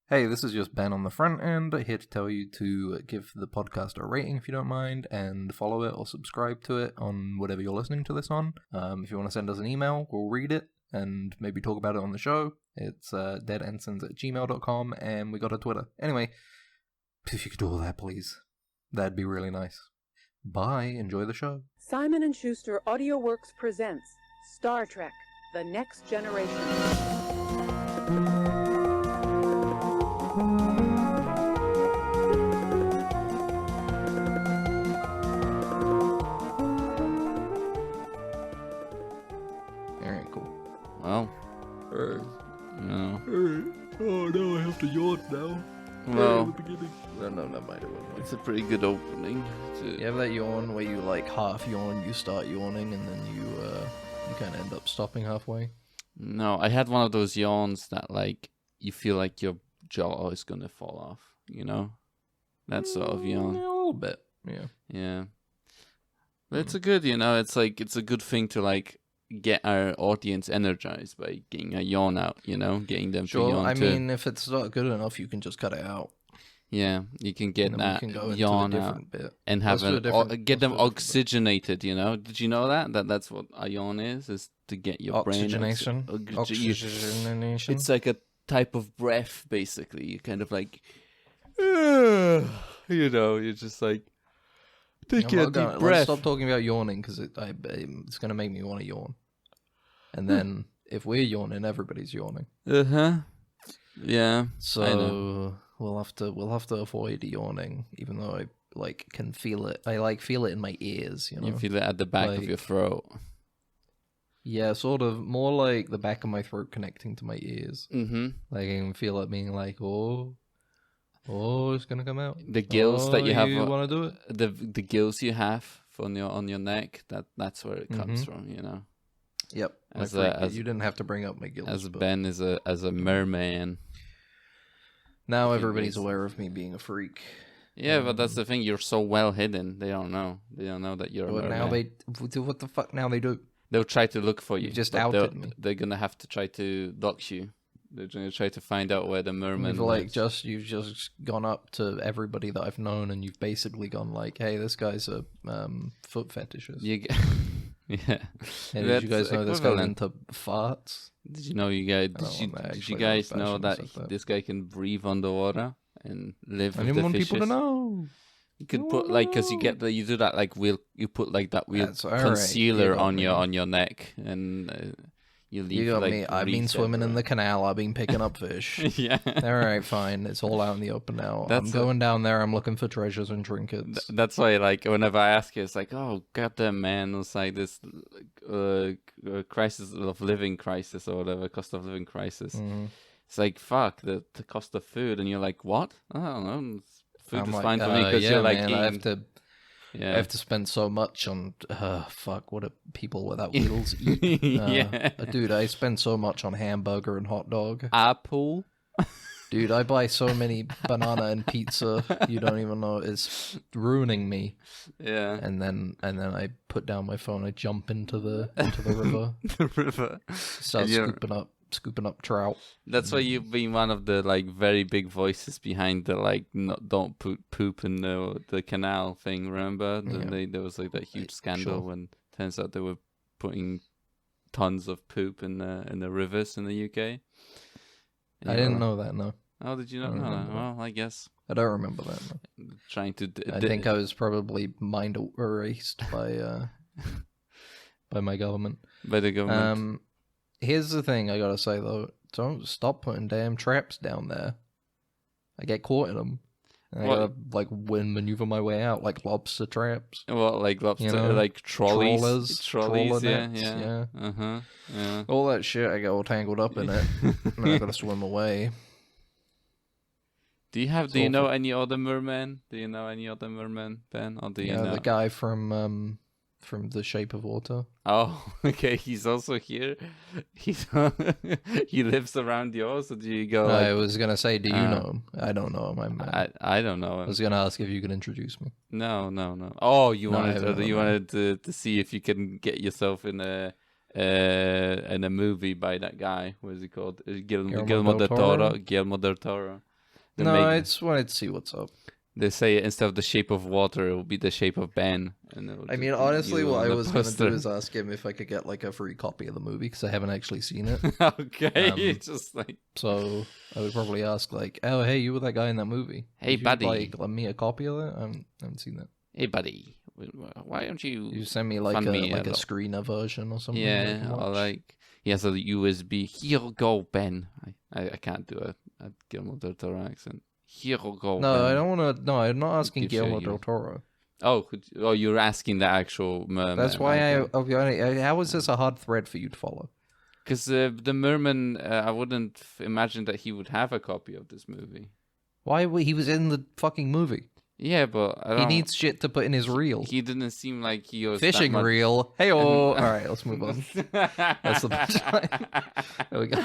Hey, this is just Ben on the front end, here to tell you to give the podcast a rating if you don't mind, and follow it or subscribe to it on whatever you're listening to this on. If you want to send us an email, we'll read it and maybe talk about it on the show. It's deadensigns@gmail.com, and we got a Twitter. Anyway, if you could do all that, please. That'd be really nice. Bye, enjoy the show. Simon & Schuster AudioWorks presents Star Trek: The Next Generation. Alright, cool. Well, no. Oh no, I have to yawn now. Well, No, that might have been. it's a pretty good opening. You have that yawn where you like half yawn, you start yawning, and then you kind of end up stopping halfway. No, I had one of those yawns that like you feel like your jaw is gonna fall off. You know, that sort of yawn. Yeah, a little bit. Yeah. Yeah, but it's a good. You know, it's a good thing to like get our audience energized by getting a yawn out. You know, getting them to Sure. yawn I too. mean, if it's not good enough, you can just cut it out. Yeah, you can get And then that we can go into yawn a out different bit. and have Let's do a different- get them let's do a different bit. oxygenated. You know, did you know that's what a yawn is to get your Oxygenation. brain Oxygenation. It's like a type of breath, basically. You kind of like, you know, you're just like taking a deep Let's breath. stop talking about yawning because it's going to make me want to yawn. And then if we're yawning, everybody's yawning. Yeah. I So know. we'll have to avoid yawning, even though I like can feel it. I like feel it in my ears. You know. You feel it at the back of Like- your throat. Yeah, sort of more like the back of my throat connecting to my ears. Mm-hmm. Like I can feel it being like, oh, it's gonna come out. The gills that you have, You want to do it? the gills you have on your neck. That's where it comes from. You know, Yep. As you didn't have to bring up my gills. as but Ben is a merman. now If it everybody's is. aware of me being a freak. Yeah, but that's the thing. You're so well hidden. They don't know. They don't know that you're a But merman. now what the fuck? Now they do. They'll try to look for you. You just but outed me. They're gonna have to try to dox you. They're gonna try to find out where the merman You've just gone up to everybody that I've known, and you've basically gone like, "Hey, this guy's a foot fetishist." You yeah. Hey, did you guys That's know this guy equivalent. into farts? Did you know you guys? I don't wanna Did you actually guys know know if that Bastion said that. this guy can breathe underwater and live I with didn't the want fishes? people to know. You could put like, cause you get you do that like you put like that That's all right. concealer You got on me. your neck and you leave. You got like, me. I've been grease swimming in the everywhere. canal. I've been picking up fish. Yeah. All right, fine. It's all out in the open now. That's I'm going down there. I'm looking for treasures and trinkets. That's why, like, whenever I ask you, it's like, oh, goddamn, man, it's like this crisis of living crisis or whatever, cost of living crisis. Mhm. It's like, fuck, the cost of food, and you're like, what? I don't know. Food I'm is like, fine for me because yeah, you're like, man, eating. I have to spend so much on fuck. What do people without wheels eat? Yeah. Dude, I spend so much on hamburger and hot dog. Apple. Dude, I buy so many banana and pizza. You don't even know. It's ruining me. Yeah. And then I put down my phone. I jump into the river. The river. Start And you're- scooping up trout. That's why you've been one of the like very big voices behind the like don't put poop in the canal thing. Remember? Yeah. There was like that huge scandal Sure. when turns out they were putting tons of poop in the rivers in the UK. I didn't know that. No, Oh, did you not I don't know that? remember that. Well, I guess I don't remember that. No. trying to. I think I was probably mind erased by my government. by the government. Here's the thing I gotta say though: don't stop putting damn traps down there. I get caught in them. And I What? gotta like maneuver my way out, like lobster traps. Well, like lobster, you know, like trolleys, trawler yeah, nets, yeah, yeah. uh-huh, yeah. All that shit, I get all tangled up in it, and I gotta swim away. Do It's you know awful. any other merman? Do you know any other merman, Ben? Or do you Yeah, know? the guy from The Shape of Water. Oh, okay. He's also here. He lives around yours, or do you go? I Like, was gonna say, do you know him? I don't know him. I don't know I him. was gonna ask if you could introduce me. No. Oh, you No, I wanted haven't you known wanted to see if you can get yourself in a movie by that guy. What is he called? Guillermo Guillermo del Toro? Guillermo del Toro. it's wanted to see what's up. They say instead of the shape of water, it will be the shape of Ben. And I mean, honestly, what I was going to do is ask him if I could get like a free copy of the movie because I haven't actually seen it. Okay, just like so I would probably ask like, "Oh, hey, you were that guy in that movie? Hey, Did buddy, you, like, lend me a copy of that? I haven't seen that. Hey, buddy, why don't you? You send me like a screener version or something. Yeah, or like he has a USB. Here go, Ben. I can't do a Guillermo del Toro accent. Here go. No, Ben. I don't want to. No, I'm not asking Guillermo del Toro. Oh, you're asking the actual merman. That's why how is this a hard thread for you to follow? Because the merman, I wouldn't imagine that he would have a copy of this movie. Why? He was in the fucking movie. Yeah, but he needs shit to put in his reel. He didn't seem like he was fishing reel. Hey, all right, let's move on. That's the punchline. There we go.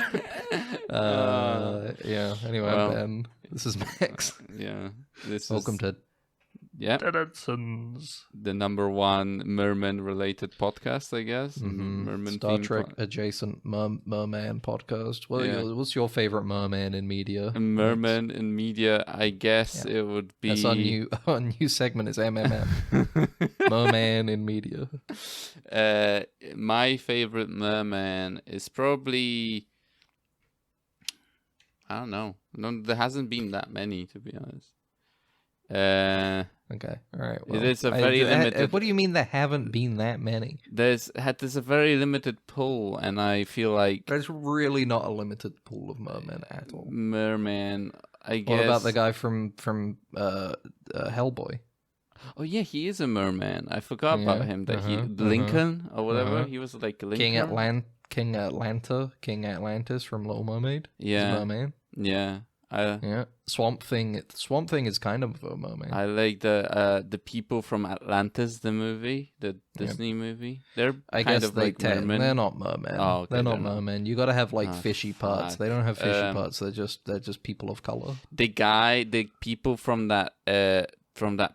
Yeah. Anyway, Ben, this is Max. Yeah, welcome to Ensigns, the #1 merman-related podcast, I guess. Merman Star Trek adjacent merman podcast. What's your favorite merman in media? Merman in media, I guess it would be. That's our new segment is MMM. Merman in media. My favorite merman is probably. I don't know. No, there hasn't been that many, to be honest. Okay, all right. Well, it's a very limited. What do you mean there haven't been that many? There's a very limited pool, and I feel like there's really not a limited pool of mermen at all. Merman, I guess. What about the guy from Hellboy? Oh yeah, he is a merman. I forgot about him. That Lincoln or whatever. He was like Lincoln. King Atlantis from Little Mermaid. Yeah, merman. Yeah. Swamp Thing is kind of a mermaid. I like the people from Atlantis, the movie, the Disney movie. They're kind of like mermen. They're not mermen. Oh, okay, they're not mermen. You got to have like fishy parts. They don't have fishy parts. They're just people of color. The people from that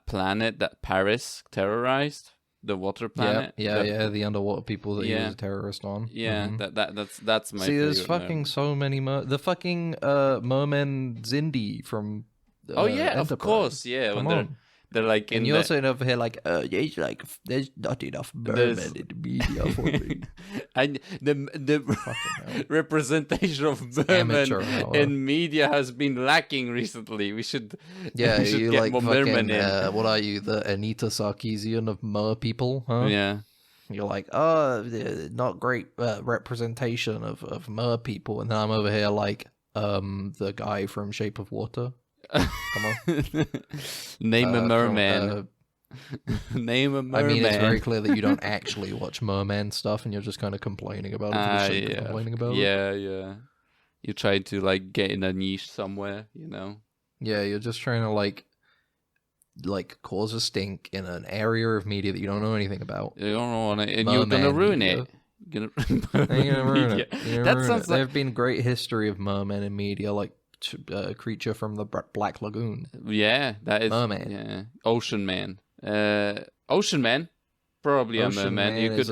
planet that Paris terrorized. The water planet, the underwater people that he was a terrorist on. Yeah, that's my. See, there's fucking so many the fucking merman Zindi from. Of course, yeah. Come on. They're like, and you're sitting over here like, there's not enough mermen in the media for me. And the representation of mermen in media has been lacking recently. We should get like more fucking, mermen in. What are you, the Anita Sarkeesian of mer people? Huh? Yeah. You're like, not great representation of mer people, and then I'm over here like, the guy from Shape of Water. Come on. Name a merman. Name a merman. I mean, it's very clear that you don't actually watch merman stuff, and you're just kind of complaining about it. Complaining about it. Yeah. You try to like get in a niche somewhere, you know. Yeah, you're just trying to like cause a stink in an area of media that you don't know anything about. You don't know it, and you're gonna ruin it. You're gonna ruin it. There have been great history of mermen in media, like. Creature from the Black Lagoon. Yeah, that is merman. Yeah, Ocean Man. Ocean Man, probably a merman. You could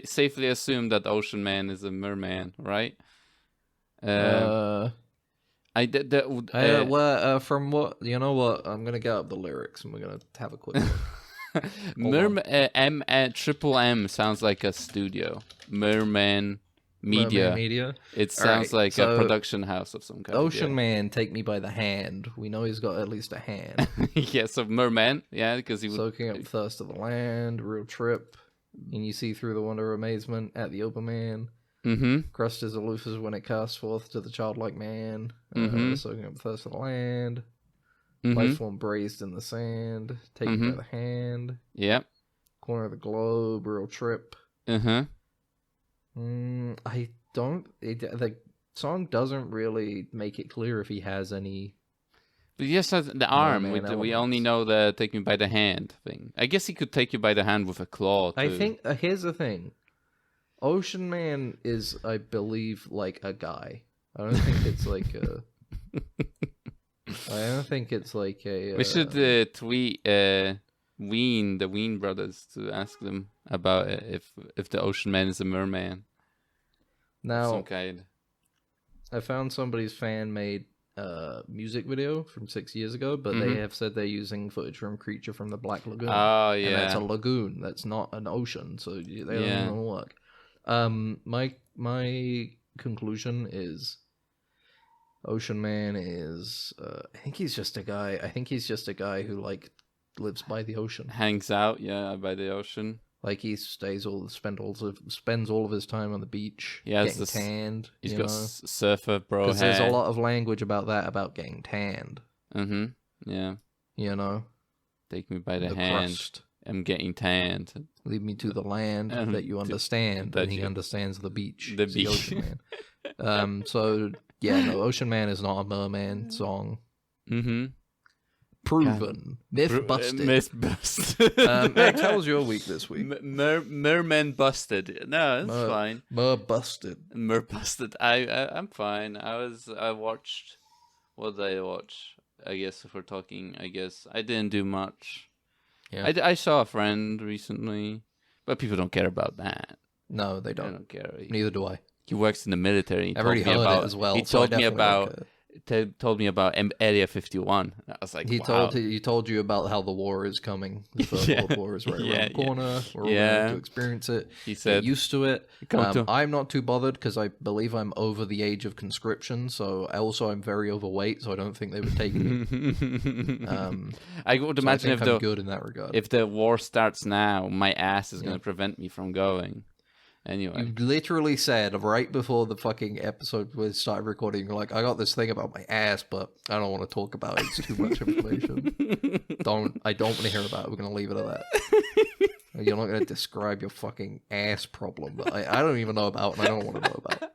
safely assume that Ocean Man is a merman, right? From what you know, what I'm gonna get up the lyrics and we're gonna have a quick. Triple M sounds like a studio. Merman. Media. It sounds like a production house of some kind. Ocean Man, take me by the hand. We know he's got at least a hand. Yeah, so merman, because he was soaking up thirst of the land, real trip, and you see through the wonder of amazement at the open man. Crust is aloof as when it casts forth to the childlike man. Soaking up thirst of the land. Life form braised in the sand. Take me by the hand. Yep. Corner of the globe, real trip. I don't. The song doesn't really make it clear if he has any. But yes, the arm. We only know the "take me by the hand" thing. I guess he could take you by the hand with a claw. Too. I think. Here's the thing. Ocean Man is, I believe, like a guy. I don't think it's like a. I don't think it's like a. We should tweet the Ween brothers, to ask them about it, if the Ocean Man is a merman. Now, some kind. I found somebody's fan-made music video from 6 years ago, but they have said they're using footage from Creature from the Black Lagoon. Oh, yeah. And that's a lagoon. That's not an ocean, so they don't even work. My conclusion is Ocean Man is I think he's just a guy who like lives by the ocean. Hangs out, by the ocean. Like he spends all of his time on the beach, getting tanned. He's got surfer bro hair. Because there's a lot of language about that, about getting tanned. Yeah. You know? Take me by the hand. Crust. I'm getting tanned. Lead me to the land that you understand. And he understands the beach. The Ocean Man. So, yeah, no, Ocean Man is not a merman song. Proven. Myth busted. Myth busted. Max, how was your week this week? Merman busted. No, it's fine. Mer busted. I'm fine. I watched. What did I watch? I guess if we're talking, I didn't do much. Yeah. I saw a friend recently, but people don't care about that. No, they don't. They don't care. Neither do I. He works in the military. I've already heard it as well. He told me about Area 51. I was like, he told you about how the war is coming. The Third World War is right around the corner. We're all going to experience it. He said, get used to it. I'm not too bothered because I believe I'm over the age of conscription. So I'm very overweight, so I don't think they would take me. I would imagine I'm good in that regard. If the war starts now, my ass is going to prevent me from going. Anyway, you literally said right before the fucking episode was started recording, you're like, I got this thing about my ass, but I don't want to talk about it. It's too much information. I don't want to hear about it. We're going to leave it at that. You're not going to describe your fucking ass problem that I don't even know about and I don't want to know about.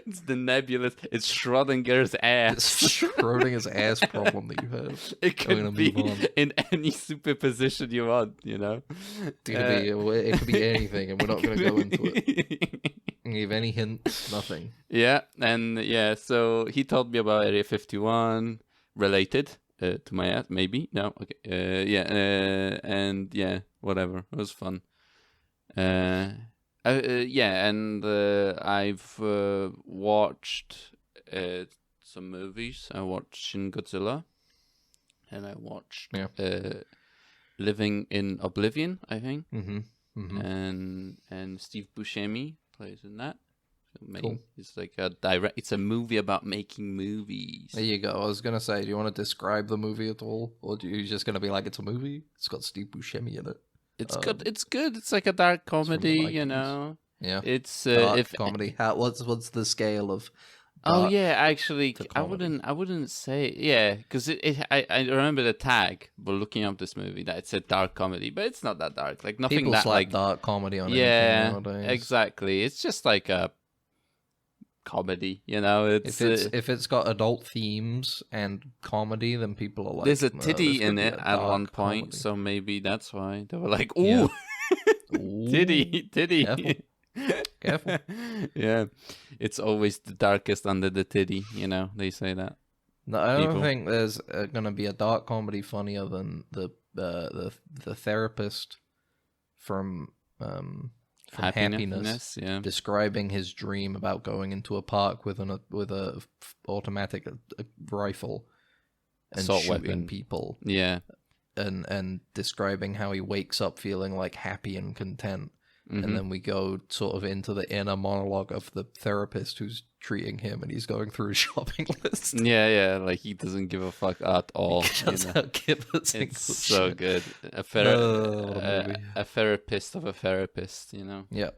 It's the nebulous. It's Schrodinger's ass. It's Schrodinger's ass problem that you have. It could be in any superposition you want, you know? It could be anything, and we're not going to go into it. Give any hints, nothing. Yeah, and so he told me about Area 51, related to my ass, maybe? No, okay. And whatever. It was fun. And I've watched some movies. I watched Shin Godzilla, and I watched Living in Oblivion, I think. And Steve Buscemi plays in that. Cool. It's like it's a movie about making movies. There you go. I was gonna say, do you want to describe the movie at all, or are you just gonna be like, it's a movie? It's got Steve Buscemi in it. It's good. It's good. It's like a dark comedy, you know. Yeah. It's dark comedy. What's the scale of? Actually, I wouldn't say because I remember the tag, but looking up this movie that it said dark comedy, but it's not that dark. Like nothing People that slap like dark comedy on anything nowadays. Exactly. It's just like a comedy, you know. If it's got adult themes and comedy, then people are like, there's a titty in it at one point, comedy. So maybe that's why they were like, ooh, titty. Careful. Yeah, it's always the darkest under the titty, you know. They say that. No, I don't think there's gonna be a dark comedy funnier than the therapist from Happiness describing his dream about going into a park with a automatic rifle and assault shooting weapon. People. Yeah, and describing how he wakes up feeling like happy and content. And then we go sort of into the inner monologue of the therapist who's treating him, and he's going through a shopping list. Yeah, like he doesn't give a fuck at all. It's so good. A therapist of a therapist, you know. Yeah.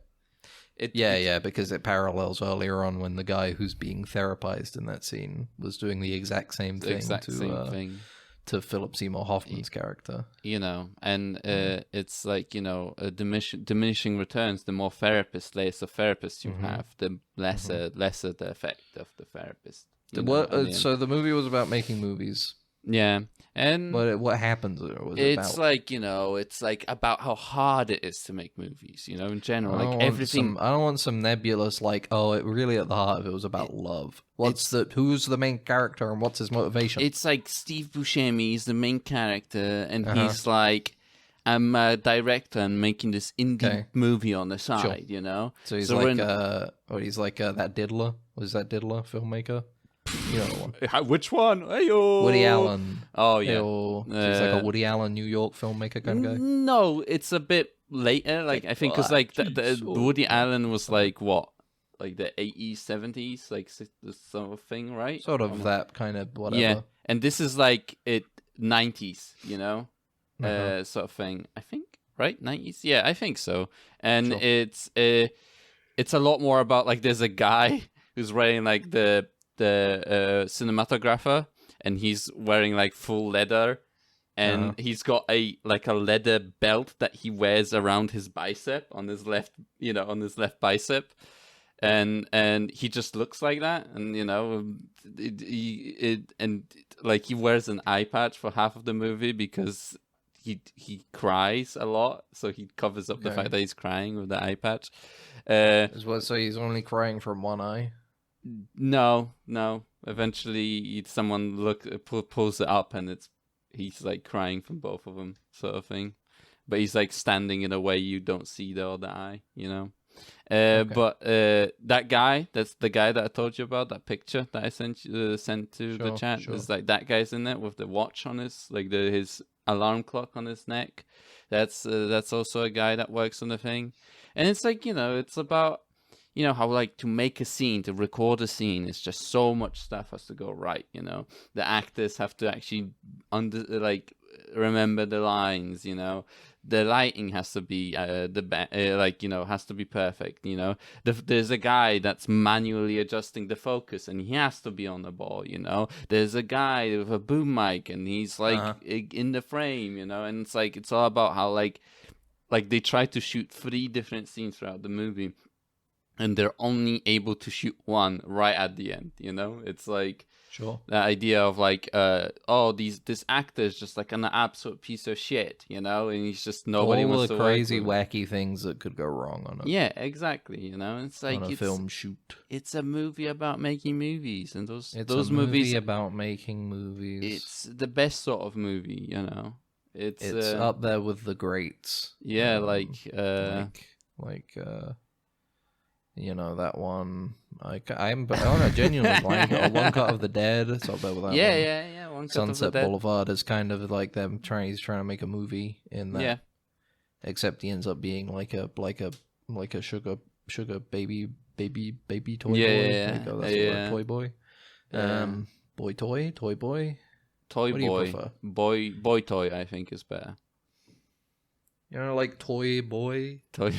Because it parallels earlier on when the guy who's being therapized in that scene was doing the exact same thing. To Philip Seymour Hoffman's character, you know, and it's like, you know, diminishing returns. The more therapists you have, the lesser the effect of the therapist. So the movie was about making movies. Yeah, and what happens? It's like, you know, it's like about how hard it is to make movies. You know, in general, like everything. I don't want some nebulous like, oh, it really at the heart of it was about love. Who's the main character and what's his motivation? It's like Steve Buscemi is the main character, and he's like, I'm a director and making this indie movie on the side. You know, so he's he's like that Diddler. Was that Diddler filmmaker? You know, Which one? Hey-yo. Woody Allen. Oh yeah, He's like a Woody Allen New York filmmaker kind of guy. No, it's a bit later. Like I think because like the Woody Allen was like what, like the 80s, 70s, like this sort of thing, right? Sort of that kind of whatever. Yeah, and this is like 90s, you know, Uh-huh. sort of thing. I think right 90s. Yeah, I think so. And Sure. it's a lot more about like there's a guy who's wearing like the cinematographer, and he's wearing like full leather, and he's got a leather belt that he wears around his bicep on his left, on his left bicep, and he just looks like that, and like he wears an eye patch for half of the movie because he cries a lot, so he covers up the fact that he's crying with the eye patch. So he's only crying from one eye? No. Eventually, someone pulls it up, and he's like crying from both of them, sort of thing. But he's like standing in a way you don't see the other eye, Okay. But that guy, that's the guy that I told you about, that picture that I sent to the chat. Sure. Is like that guy's in it with the watch on his, like his alarm clock on his neck. That's also a guy that works on the thing. And it's like, it's about, how like to make a scene, to record a scene, it's just so much stuff has to go right, The actors have to actually remember the lines, The lighting has to be has to be perfect, There's a guy that's manually adjusting the focus, and he has to be on the ball, There's a guy with a boom mic, and he's like in the frame, And it's like it's all about how like they try to shoot 3 different scenes throughout the movie, and they're only able to shoot one right at the end, It's like the idea of like, this actor is just like an absolute piece of shit, and he's just nobody wants to work with. All the crazy, wacky things that could go wrong on it. Yeah, exactly. It's like on a film shoot. It's a movie about making movies, and those movies movie about making movies. It's the best sort of movie, It's up there with the greats. Yeah, that one. I'm genuinely blank. One Cut of the Dead. It's up there with that one. Yeah. One Cut Sunset of the Dead. Boulevard is kind of like he's trying to make a movie in that. Yeah. Except he ends up being like a sugar baby toy boy. Yeah. That's toy boy. Toy boy. Toy what boy. Do you prefer? Boy toy, I think, is better. Like toy boy. Toy.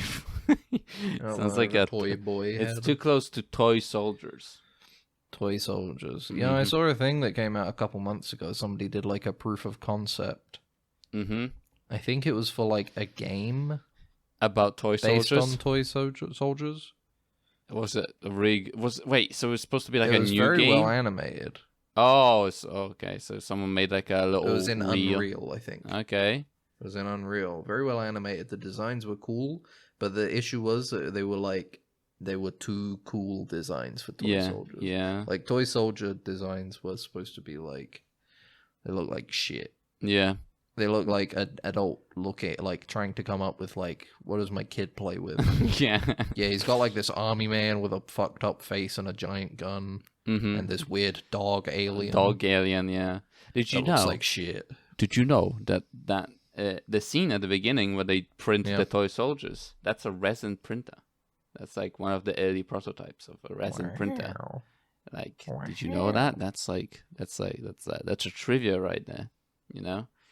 Sounds like a toy boy. It's too close to toy soldiers. Toy soldiers. Mm-hmm. I saw a thing that came out a couple months ago. Somebody did like a proof of concept. Mm-hmm. I think it was for like a game about toy soldiers. Based on toy soldiers. Was it a rig? Wait? So it was supposed to be like a new game. It was very well animated. Oh, it's okay. So someone made like a little. It was in Unreal, I think. Okay. It was in Unreal. Very well animated. The designs were cool, but the issue was that they were too cool designs for toy soldiers. Yeah. Like toy soldier designs were supposed to be like, they look like shit. Yeah. They look like an adult looking, like trying to come up with like, what does my kid play with? Yeah. Yeah, he's got like this army man with a fucked up face and a giant gun, and this weird dog alien. Yeah. Did you know? Looks like shit. Did you know that the scene at the beginning where they print the toy soldiers, that's a resin printer. That's like one of the early prototypes of a resin printer. Like, did you know that? That's a trivia right there.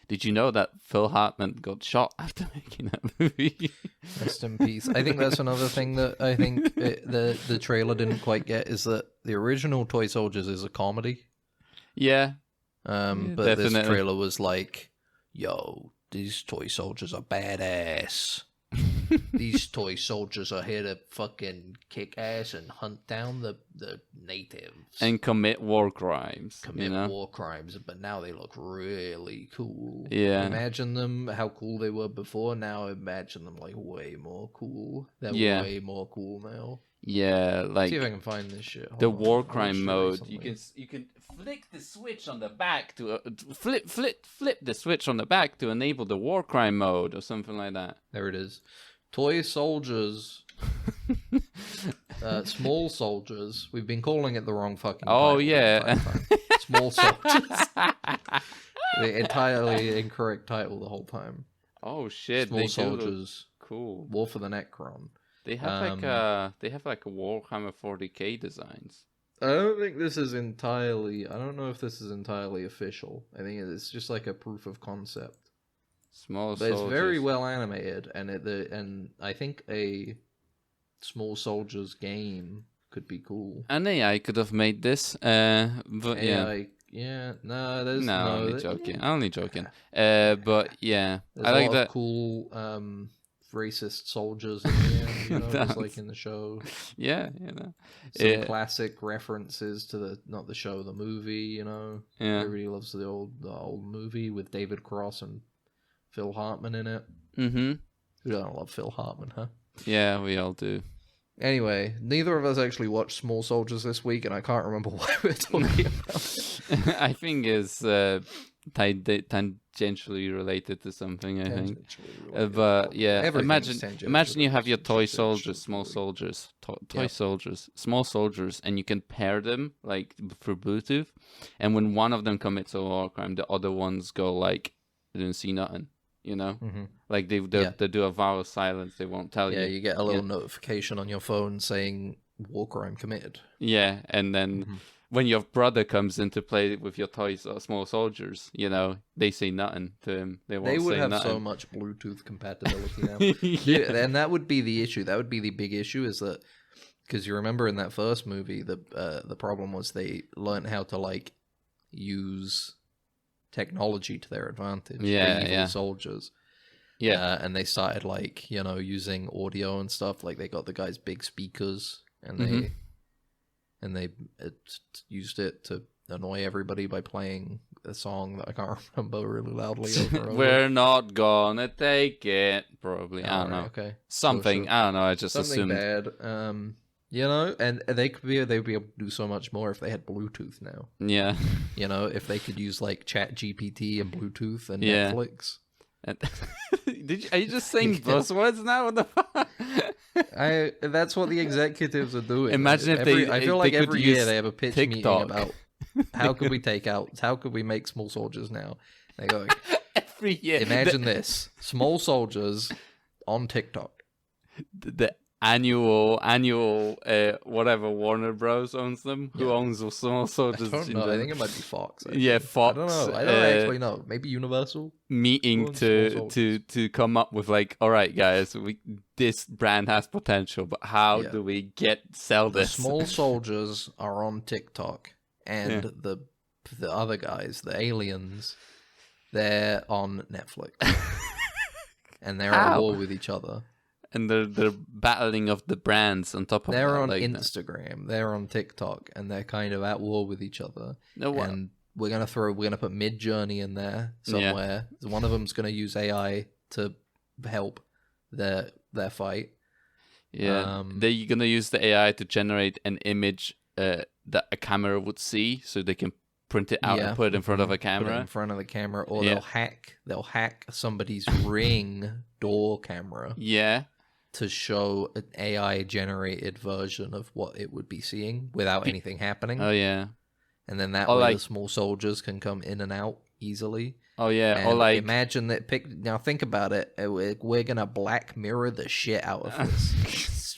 Did you know that Phil Hartman got shot after making that movie? Rest in peace. I think that's another thing that I think the trailer didn't quite get, is that the original Toy Soldiers is a comedy. Yeah. But definitely. This trailer was like, yo, these toy soldiers are badass. These toy soldiers are here to fucking kick ass and hunt down the natives. And commit war crimes. War crimes, but now they look really cool. Yeah. Imagine them, how cool they were before. Now imagine them like way more cool. They're way more cool now. Yeah, like... See if I can find this shit. The war crime mode. You can flick the switch on the back to... flip the switch on the back to enable the war crime mode or something like that. There it is. Toy soldiers. Small Soldiers. We've been calling it the wrong fucking Oh, title yeah. the entire time. Small Soldiers. The entirely incorrect title the whole time. Oh shit! Small They Soldiers. Cool. War for the Necron. They have a Warhammer 40k designs. I don't think this is entirely. I don't know if this is entirely official. I think it's just like a proof of concept. Small But Soldiers. it's very well animated, and I think a Small Soldiers game could be cool. An AI could have made this. But AI, yeah, no, there's no, no. only joking. Only joking. But yeah, There's I a like lot that. of cool racist soldiers in the end, you know, just That's- like in the show. Yeah, you know. Some classic references to not the show, the movie, you know. Yeah. Everybody loves the old movie with David Cross and Phil Hartman in it. Mm-hmm. Who doesn't love Phil Hartman, huh? Yeah, we all do. Anyway, neither of us actually watched Small Soldiers this week, and I can't remember what we're talking about. I think it's tangentially related to something. I think. But yeah, Everything's imagine you have your toy tangentially soldiers, small soldiers, toy soldiers, small soldiers, and you can pair them like through Bluetooth. And when one of them commits a war crime, the other ones go like, "They didn't see nothing," you know. Mm-hmm. Like they do a vow of silence. They won't tell you. Yeah, you get a little notification on your phone saying war crime committed. Yeah, and then when your brother comes into play with your toys or small soldiers, you know, they say nothing to him. They would have nothing. so much Bluetooth compatibility now. Yeah. And that would be the issue. That would be the big issue, is that because you remember in that first movie, the problem was they learned how to like use technology to their advantage. Yeah, the evil yeah. soldiers. Yeah. And they started like, you know, using audio and stuff. Like they got the guys big speakers, and they used it to annoy everybody by playing a song that I can't remember really loudly over and over. We're not gonna take it. Probably. I don't know. Okay. Something. Sure. I don't know. I just Something assumed. bad. You know, and they'd be able to do so much more if they had Bluetooth now. Yeah. You know, if they could use like Chat GPT and Bluetooth and Yeah. Netflix. Are you just saying buzzwords now? What the fuck? That's what the executives are doing. Imagine if I feel like they could every use year they have a pitch TikTok. meeting about how could we make small soldiers now. They go, Every year. imagine this: small soldiers on TikTok. The annual whatever Warner Bros owns them. Who owns the small soldiers? I don't know. I think it might be Fox. Actually. Yeah, Fox. I don't know. I don't actually know. Maybe Universal. Meeting Owns small to come up with like, all right, guys, this brand has potential, but how do we sell The this? small soldiers are on TikTok, and the other guys, the aliens, they're on Netflix, and they're at war with each other. And they're battling of the brands on top of They're that. on like, Instagram, they're on TikTok, and they're kind of at war with each other. No, what? And we're gonna put Mid-Journey in there somewhere. One of them's gonna use AI to help their fight. Yeah, they're gonna use the AI to generate an image that a camera would see, so they can print it out and put it in front of a camera. Put it in front of the camera, or they'll hack somebody's Ring door camera. Yeah. To show an AI generated version of what it would be seeing without anything happening. Oh yeah. And then that way the small soldiers can come in and out easily. Oh yeah. And or like imagine that. Now think about it. We're gonna Black Mirror the shit out of this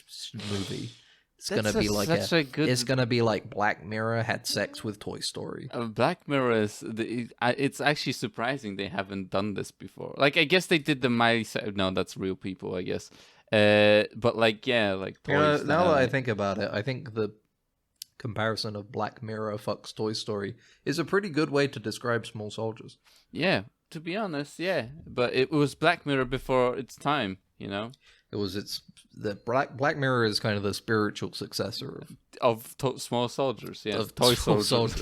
movie. It's gonna be like it's gonna be like Black Mirror had sex with Toy Story. Black Mirror it's actually surprising they haven't done this before. Like I guess they did the Miley. No, that's real people, I guess. But like toys. Now that I think about it, I think the comparison of Black Mirror fucks Toy Story is a pretty good way to describe small soldiers. Yeah, to be honest, yeah. But it was Black Mirror before its time, you know. The Black Mirror is kind of the spiritual successor of small soldiers, yeah, of toy soldiers.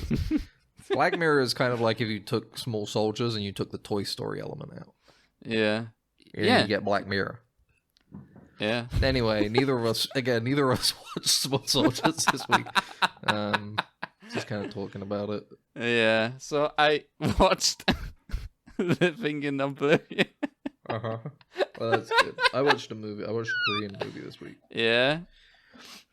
Black Mirror is kind of like if you took small soldiers and you took the Toy Story element out. Yeah, you get Black Mirror. Yeah. Anyway, neither of us watched Small Soldiers this week. Just kind of talking about it. Yeah. So I watched Living in Oblivion. Well, that's good. I watched a movie. I watched a Korean movie this week. Yeah.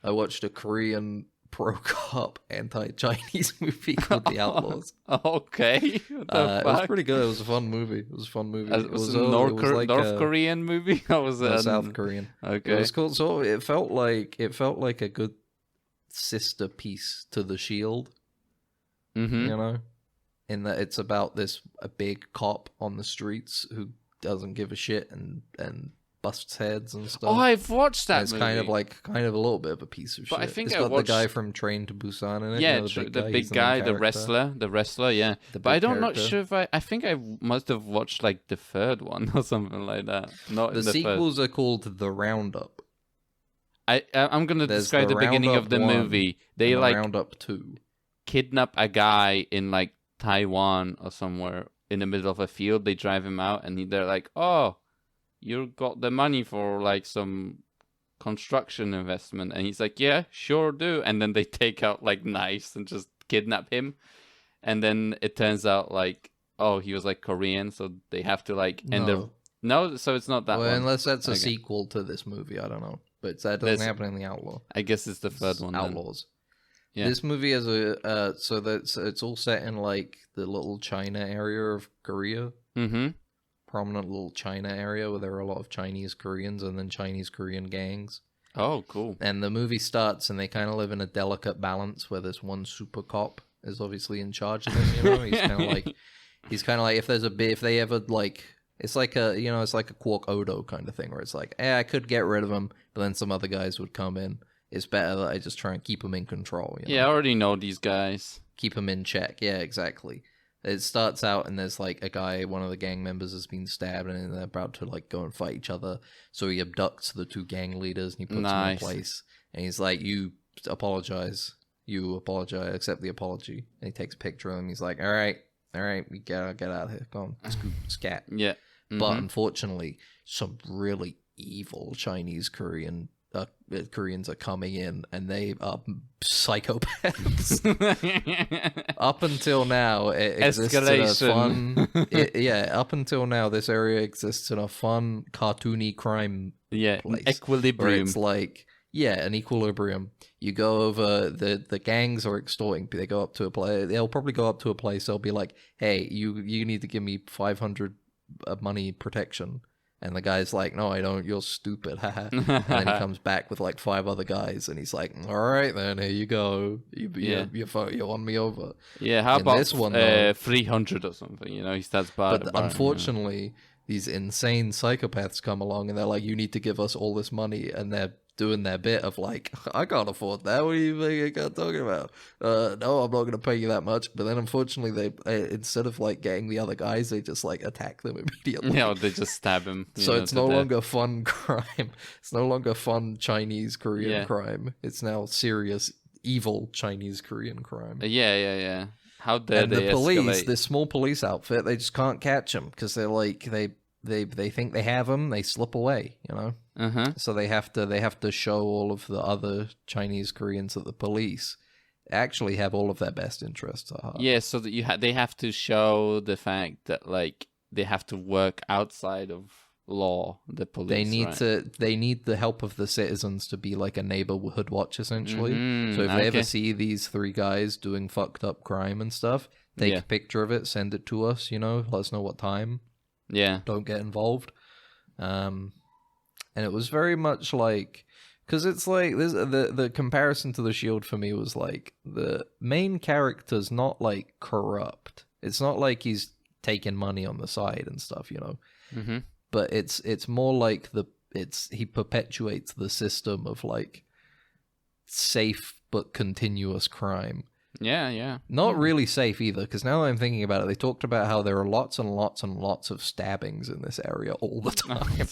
I watched a Korean pro-cop anti-Chinese movie called The Outlaws. Okay. What the It was fuck? pretty good. It was a fun movie. It was a fun movie. It was a North Korean movie? Or was it South Korean. Okay. It was cool. So it felt like a good sister piece to The Shield. Mm-hmm. You know, in that it's about a big cop on the streets who doesn't give a shit and busts heads and stuff. Oh, I've watched that it's movie. kind of a little bit of a piece of But shit. I think it's I got watched... the guy from Train to Busan in it. Yeah, you know, the big he's the guy, main the character. wrestler, yeah. The But big I'm not character. sure if I think I must have watched like the third one or something like that. Not The in the sequels are called The Roundup. I'm gonna There's describe the beginning Roundup of the 1 movie. They and like Roundup 2. kidnap a guy in like Taiwan or somewhere in the middle of a field. They drive him out, and they're like, "Oh, you got the money for like some construction investment," and he's like, "Yeah, sure do." And then they take out like knives and just kidnap him, and then it turns out like, oh, he was like Korean, so they have to like no, so it's not that well, one. unless that's a Okay. sequel to this movie, I don't know. But that doesn't There's- happen in The Outlaw. I guess it's the third It's one. Then. Outlaws. Yeah. This movie has it's all set in like the little China area of Korea. Mm-hmm. Prominent little China area where there are a lot of Chinese Koreans and then Chinese Korean gangs. Oh, cool. And the movie starts and they kind of live in a delicate balance where there's one super cop is obviously in charge of them, you know? He's kind of like if there's a bit, if they ever like, it's like it's like a Quark Odo kind of thing where it's like, I could get rid of him, but then some other guys would come in. It's better that I just try and keep them in control. You know? Yeah, I already know these guys. Keep them in check. Yeah, exactly. It starts out and there's like a guy, one of the gang members has been stabbed and they're about to like go and fight each other. So he abducts the two gang leaders and he puts them in place. And he's like, you apologize, accept the apology. And he takes a picture of them. He's like, all right, we get out of here. Go on, scat. Yeah. Mm-hmm. But unfortunately, some really evil Koreans are coming in, and they are psychopaths. Up until now, it exists in a fun. Up until now, this area exists in a fun, cartoony crime place. Equilibrium. Where it's like, an equilibrium. You go over, the gangs are extorting. They go up to a place. They'll probably go up to a place. They'll be like, hey, you need to give me 500 money protection. And the guy's like, no, I don't, you're stupid, haha. And then he comes back with like 5 other guys, and he's like, all right then, here you go. You won me over. Yeah, how about this one, though, 300 or something, you know, he starts But unfortunately, these insane psychopaths come along, and they're like, you need to give us all this money, and they're doing their bit of like, I can't afford that. What are you talking about? No, I'm not going to pay you that much. But then unfortunately, they instead of like getting the other guys, they just like attack them immediately. Yeah, they just stab him. So it's no longer fun crime. It's no longer fun Chinese Korean crime. It's now serious evil Chinese Korean crime. Yeah. How dare and they the police, escalate? this small police outfit, they just can't catch them because they're like they think they have them. They slip away, you know. So they have to show all of the other Chinese Koreans that the police actually have all of their best interests at heart. Yeah, so that they have to show the fact that like they have to work outside of law. The police. They need the help of the citizens to be like a neighborhood watch essentially. So if they ever see these 3 guys doing fucked up crime and stuff, take a picture of it, send it to us. You know, let us know what time. Yeah. Don't get involved. And it was very much like, because it's like the comparison to The Shield for me was like the main character's not like corrupt. It's not like he's taking money on the side and stuff, you know. Mm-hmm. But it's more like he perpetuates the system of like safe but continuous crime. Yeah. Not really safe either, because now that I'm thinking about it, they talked about how there are lots and lots and lots of stabbings in this area all the time.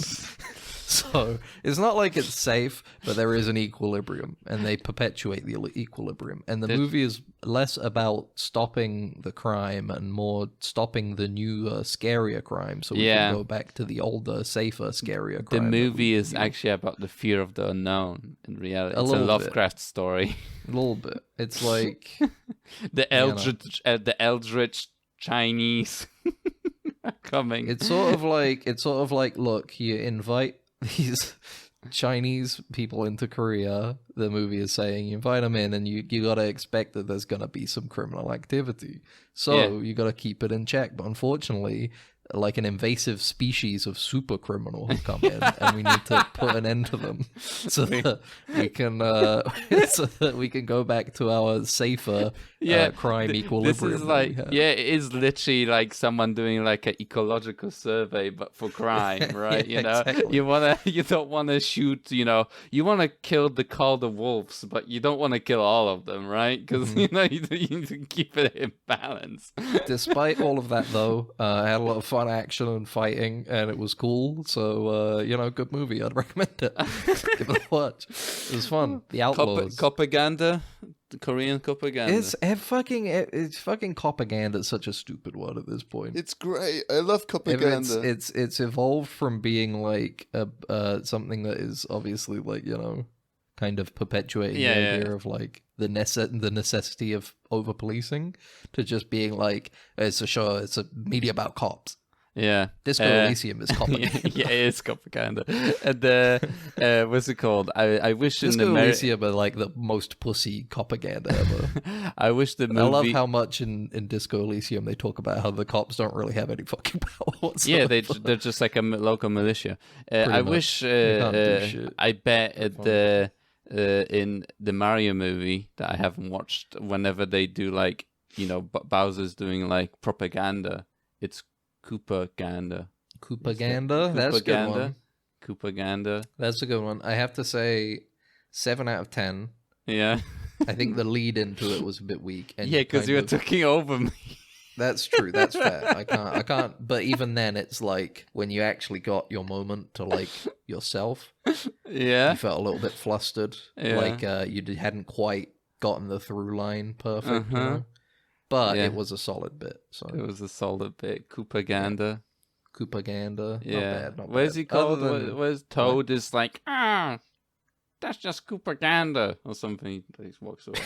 So it's not like it's safe, but there is an equilibrium, and they perpetuate the equilibrium. And the movie is less about stopping the crime and more stopping the new, scarier crime, so we can go back to the older, safer, scarier crime. The movie is actually about the fear of the unknown. In reality, it's a Lovecraft story. A little bit. It's like the eldritch Chinese coming. It's sort of like, look, you invite these Chinese people into Korea. the movie is saying. You invite them in, and you gotta expect that there's gonna be some criminal activity. So you gotta keep it in check. But unfortunately, like an invasive species of super criminal have come in, and we need to put an end to them so that we can go back to our safer crime equilibrium. This is like it is literally like someone doing like an ecological survey, but for crime, right? You know, exactly. you don't want to shoot. You know, you want to kill the wolves, but you don't want to kill all of them, right? Because you know you need to keep it in balance. Despite all of that, though, I had a lot of fun action and fighting, and it was cool. So, good movie. I'd recommend it. Give it a watch. It was fun. The Outlaws. Propaganda, the Korean propaganda. It's fucking propaganda. It's such a stupid word at this point. It's great. I love propaganda. It's evolved from being like something that is obviously like kind of perpetuating the idea of like the necessity of over policing to just being like it's a media about cops. Yeah, Disco Elysium is propaganda. Yeah, it is propaganda. And what's it called? I wish Disco Elysium are like the most pussy propaganda ever. I wish the movie. I love how much in Disco Elysium they talk about how the cops don't really have any fucking power whatsoever. Yeah, they're just like a local militia. I wish. I bet in the Mario movie that I haven't watched, whenever they do like Bowser's doing like propaganda, it's Coopaganda. Coopaganda? That's a good one. Coopaganda. That's a good one. I have to say 7 out of 10. Yeah. I think the lead into it was a bit weak. And yeah, because you were talking over me. That's true. That's fair. I can't. But even then, it's like when you actually got your moment to like yourself. Yeah. You felt a little bit flustered. Yeah. Like you hadn't quite gotten the through line perfect. But it was a solid bit. So it was a solid bit. Coopaganda. Coopaganda. Yeah. Not bad. What is he called? Where's Toad is like, that's just Coopaganda or something. He walks away.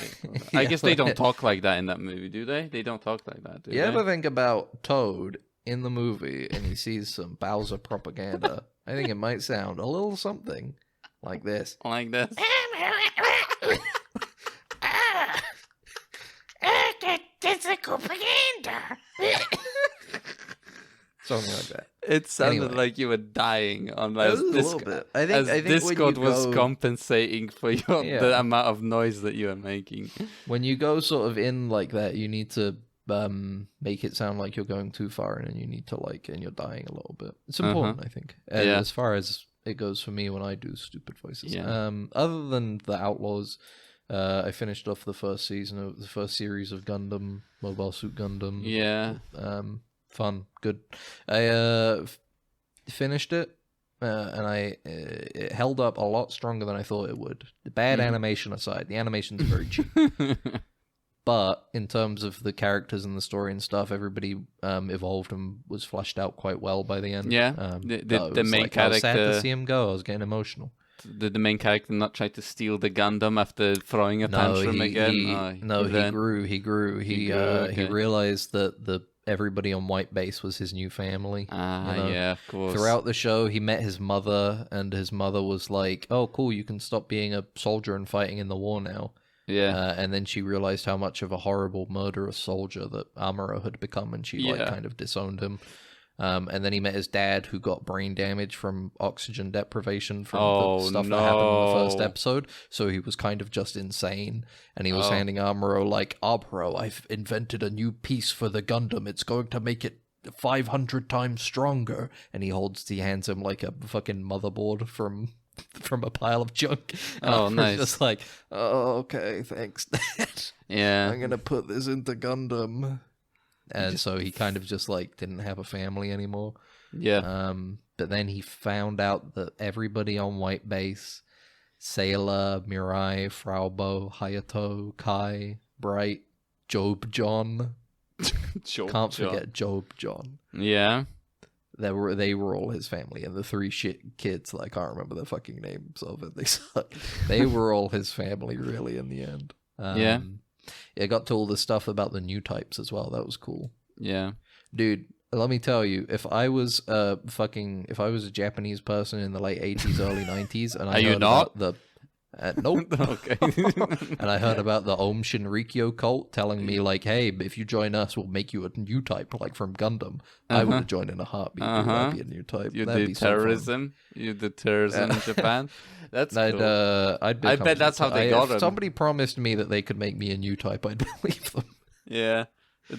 I guess they don't talk like that in that movie, do they? They don't talk like that, do they? You ever think about Toad in the movie and he sees some Bowser propaganda? I think it might sound a little something like this. Like this? That's a propaganda. Something like that. It sounded like you were dying on a little bit. I think Discord was compensating for the amount of noise that you were making. When you go sort of in like that, you need to make it sound like you're going too far in, and you need to and you're dying a little bit. It's important, I think. As far as it goes for me when I do stupid voices. Yeah. Other than the Outlaws, I finished off the first series of Gundam, Mobile Suit Gundam. Yeah. Fun, good. I finished it, and it held up a lot stronger than I thought it would. The bad animation aside, the animation's very cheap. But in terms of the characters and the story and stuff, everybody evolved and was fleshed out quite well by the end. Yeah, the main character. I was sad to see him go. I was getting emotional. Did the main character not try to steal the Gundam after throwing a tantrum again? He grew. He realized that everybody on White Base was his new family. Yeah, of course. Throughout the show, he met his mother, and his mother was like, "Oh, cool, you can stop being a soldier and fighting in the war now." Yeah. And then she realized how much of a horrible murderous soldier that Amuro had become, and she kind of disowned him. And then he met his dad, who got brain damage from oxygen deprivation from the stuff that happened in the first episode. So he was kind of just insane. And he was handing Amuro like, Amuro, I've invented a new piece for the Gundam. It's going to make it 500 times stronger. And he hands him like a fucking motherboard from a pile of junk. And nice. Just like, okay, thanks, Dad. Yeah. I'm going to put this into Gundam. And so he kind of just didn't have a family anymore. Yeah. But then he found out that everybody on White Base, Sailor, Mirai, Fraubo, Hayato, Kai, Bright, Job John. Can't forget Job John. Yeah. They were all his family, and the 3 shit kids, I can't remember their fucking names of it. They suck. They were all his family, really, in the end. Yeah. It got to all the stuff about the new types as well. That was cool. Yeah. Dude, let me tell you, if I was a Japanese person in the late 80s, early 90s, and I heard about Nope. Okay. And I heard about the Om Shinrikyo cult telling me, like, hey, if you join us, we'll make you a new type, like from Gundam. I would have joined in a heartbeat. Dude. That'd be a new type. You That'd do be terrorism. You do terrorism in Japan. That's cool. I bet that's how they got him. If somebody promised me that they could make me a new type, I'd believe them. Yeah.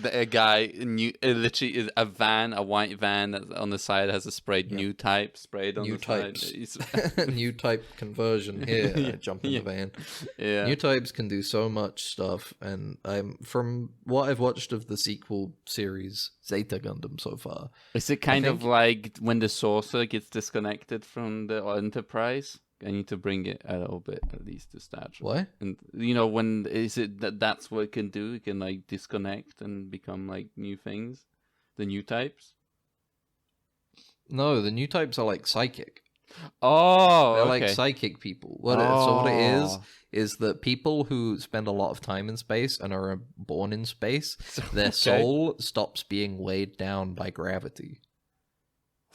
A guy, literally is a van, a white van that on the side has a sprayed new type sprayed on new the types. side. New type conversion here. I jump in the van. Yeah. New types can do so much stuff, and from what I've watched of the sequel series, Zeta Gundam so far. Is it kind of like when the saucer gets disconnected from the Enterprise? I need to bring it a little bit at least to start. What? And when is it that's what it can do? It can like disconnect and become like new things, the new types. No, the new types are like psychic. Oh, they're okay. like psychic people. So what it is that people who spend a lot of time in space and are born in space, their soul stops being weighed down by gravity.